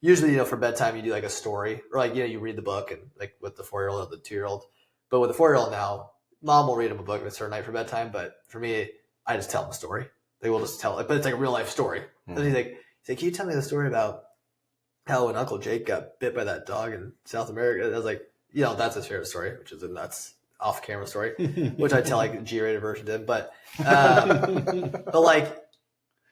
usually for bedtime you do like a story, or like you read the book, and like with the 4-year-old or the 2-year-old. But with the 4-year-old now, mom will read him a book at a certain night for bedtime. But for me, I just tell him a story. They will just tell it, but it's like a real life story. Mm-hmm. And he's like, can you tell me the story about how when Uncle Jake got bit by that dog in South America, I was like, you know, that's his favorite story, which is a nuts off camera story, which I tell like a G-rated version to him. But like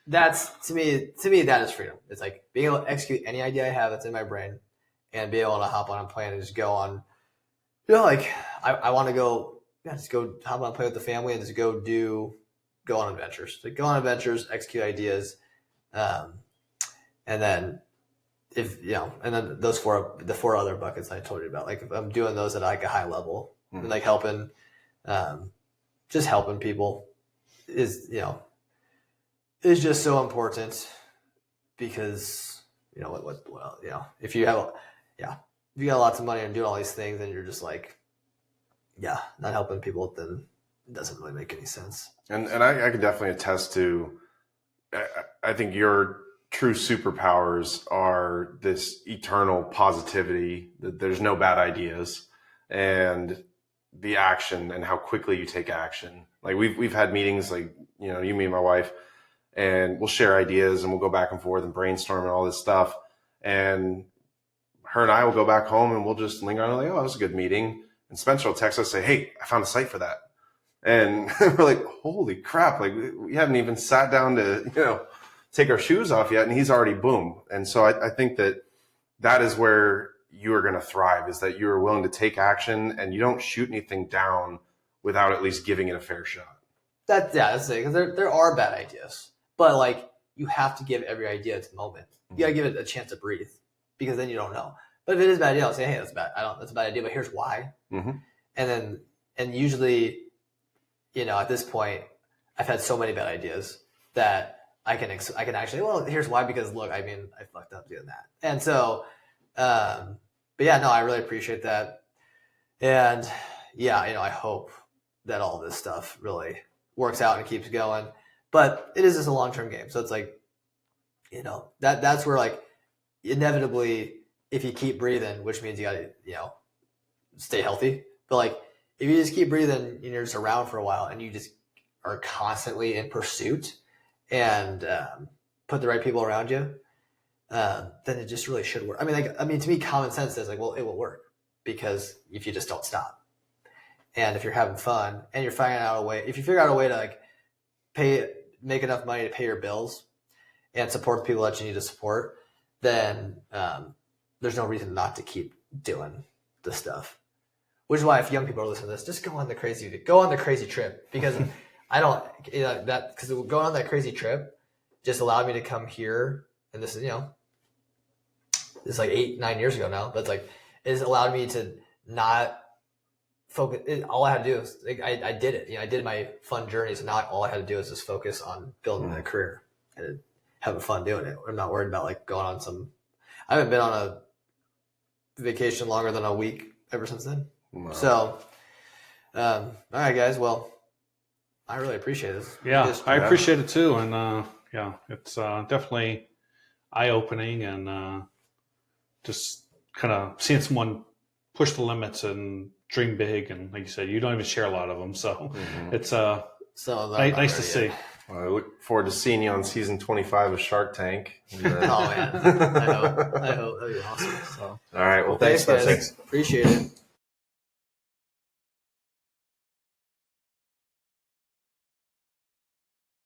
that's to me that is freedom. It's like being able to execute any idea I have that's in my brain and be able to hop on a plane and just go on, you know, like I want to go, just go hop on a plane with the family and just go on adventures. Like go on adventures, execute ideas, and then if you know, and then the four other buckets I told you about, like if I'm doing those at like a high level, and like helping, just helping people is, you know, is just so important because, you know, well, you know, if you got lots of money and doing all these things and you're just like, yeah, not helping people, then it doesn't really make any sense.
And I can definitely attest to, I think your true superpowers are this eternal positivity, that there's no bad ideas, and the action and how quickly you take action. Like we've had meetings, like, you know, you, me and my wife, and we'll share ideas and we'll go back and forth and brainstorm and all this stuff. And her and I will go back home and we'll just linger on like, oh, that was a good meeting. And Spencer will text us, say, hey, I found a site for that. And we're like, holy crap. Like we haven't even sat down to, you know, take our shoes off yet. And he's already boom. And so I think that is where you are going to thrive, is that you are willing to take action and you don't shoot anything down without at least giving it a fair shot.
That's it. Because there are bad ideas, but like you have to give every idea its moment. You got to give it a chance to breathe, because then you don't know. But if it is a bad idea, I'll say, hey, that's bad. That's a bad idea, but here's why. And usually, you know, at this point, I've had so many bad ideas that I can actually, well, here's why, because look, I mean, I fucked up doing that. And so, but yeah, no, I really appreciate that. And yeah, you know, I hope that all this stuff really works out and keeps going, but it is just a long-term game. So it's like, you know, that's where like inevitably, if you keep breathing, which means you got to, you know, stay healthy. But like, if you just keep breathing and you're just around for a while and you just are constantly in pursuit and put the right people around you, then it just really should work. I mean, to me, common sense says like, well, it will work, because if you just don't stop, and if you're having fun and you're figuring out a way, if you figure out a way to like make enough money to pay your bills and support the people that you need to support, then there's no reason not to keep doing the stuff. Which is why if young people are listening to this, just go on the crazy trip, because I don't, you know, because going on that crazy trip just allowed me to come here, and this is, you know, this is like 8-9 years ago now, but it's like, it's allowed me to not focus. All I had to do is, like, I did it. You know, I did my fun journey, so now all I had to do is just focus on building a career and having fun doing it. I'm not worried about like going on I haven't been on a vacation longer than a week ever since then. Wow. So, all right, guys. Well, I really appreciate this.
Yeah, I appreciate it too. And yeah, it's definitely eye-opening, and just kind of seeing someone push the limits and dream big. And like you said, you don't even share a lot of them. So it's nice to see.
Well, I look forward to seeing you on season 25 of Shark Tank.
Oh, man. I hope. That'd be awesome. So.
All right. Well, thanks,
guys. Appreciate it.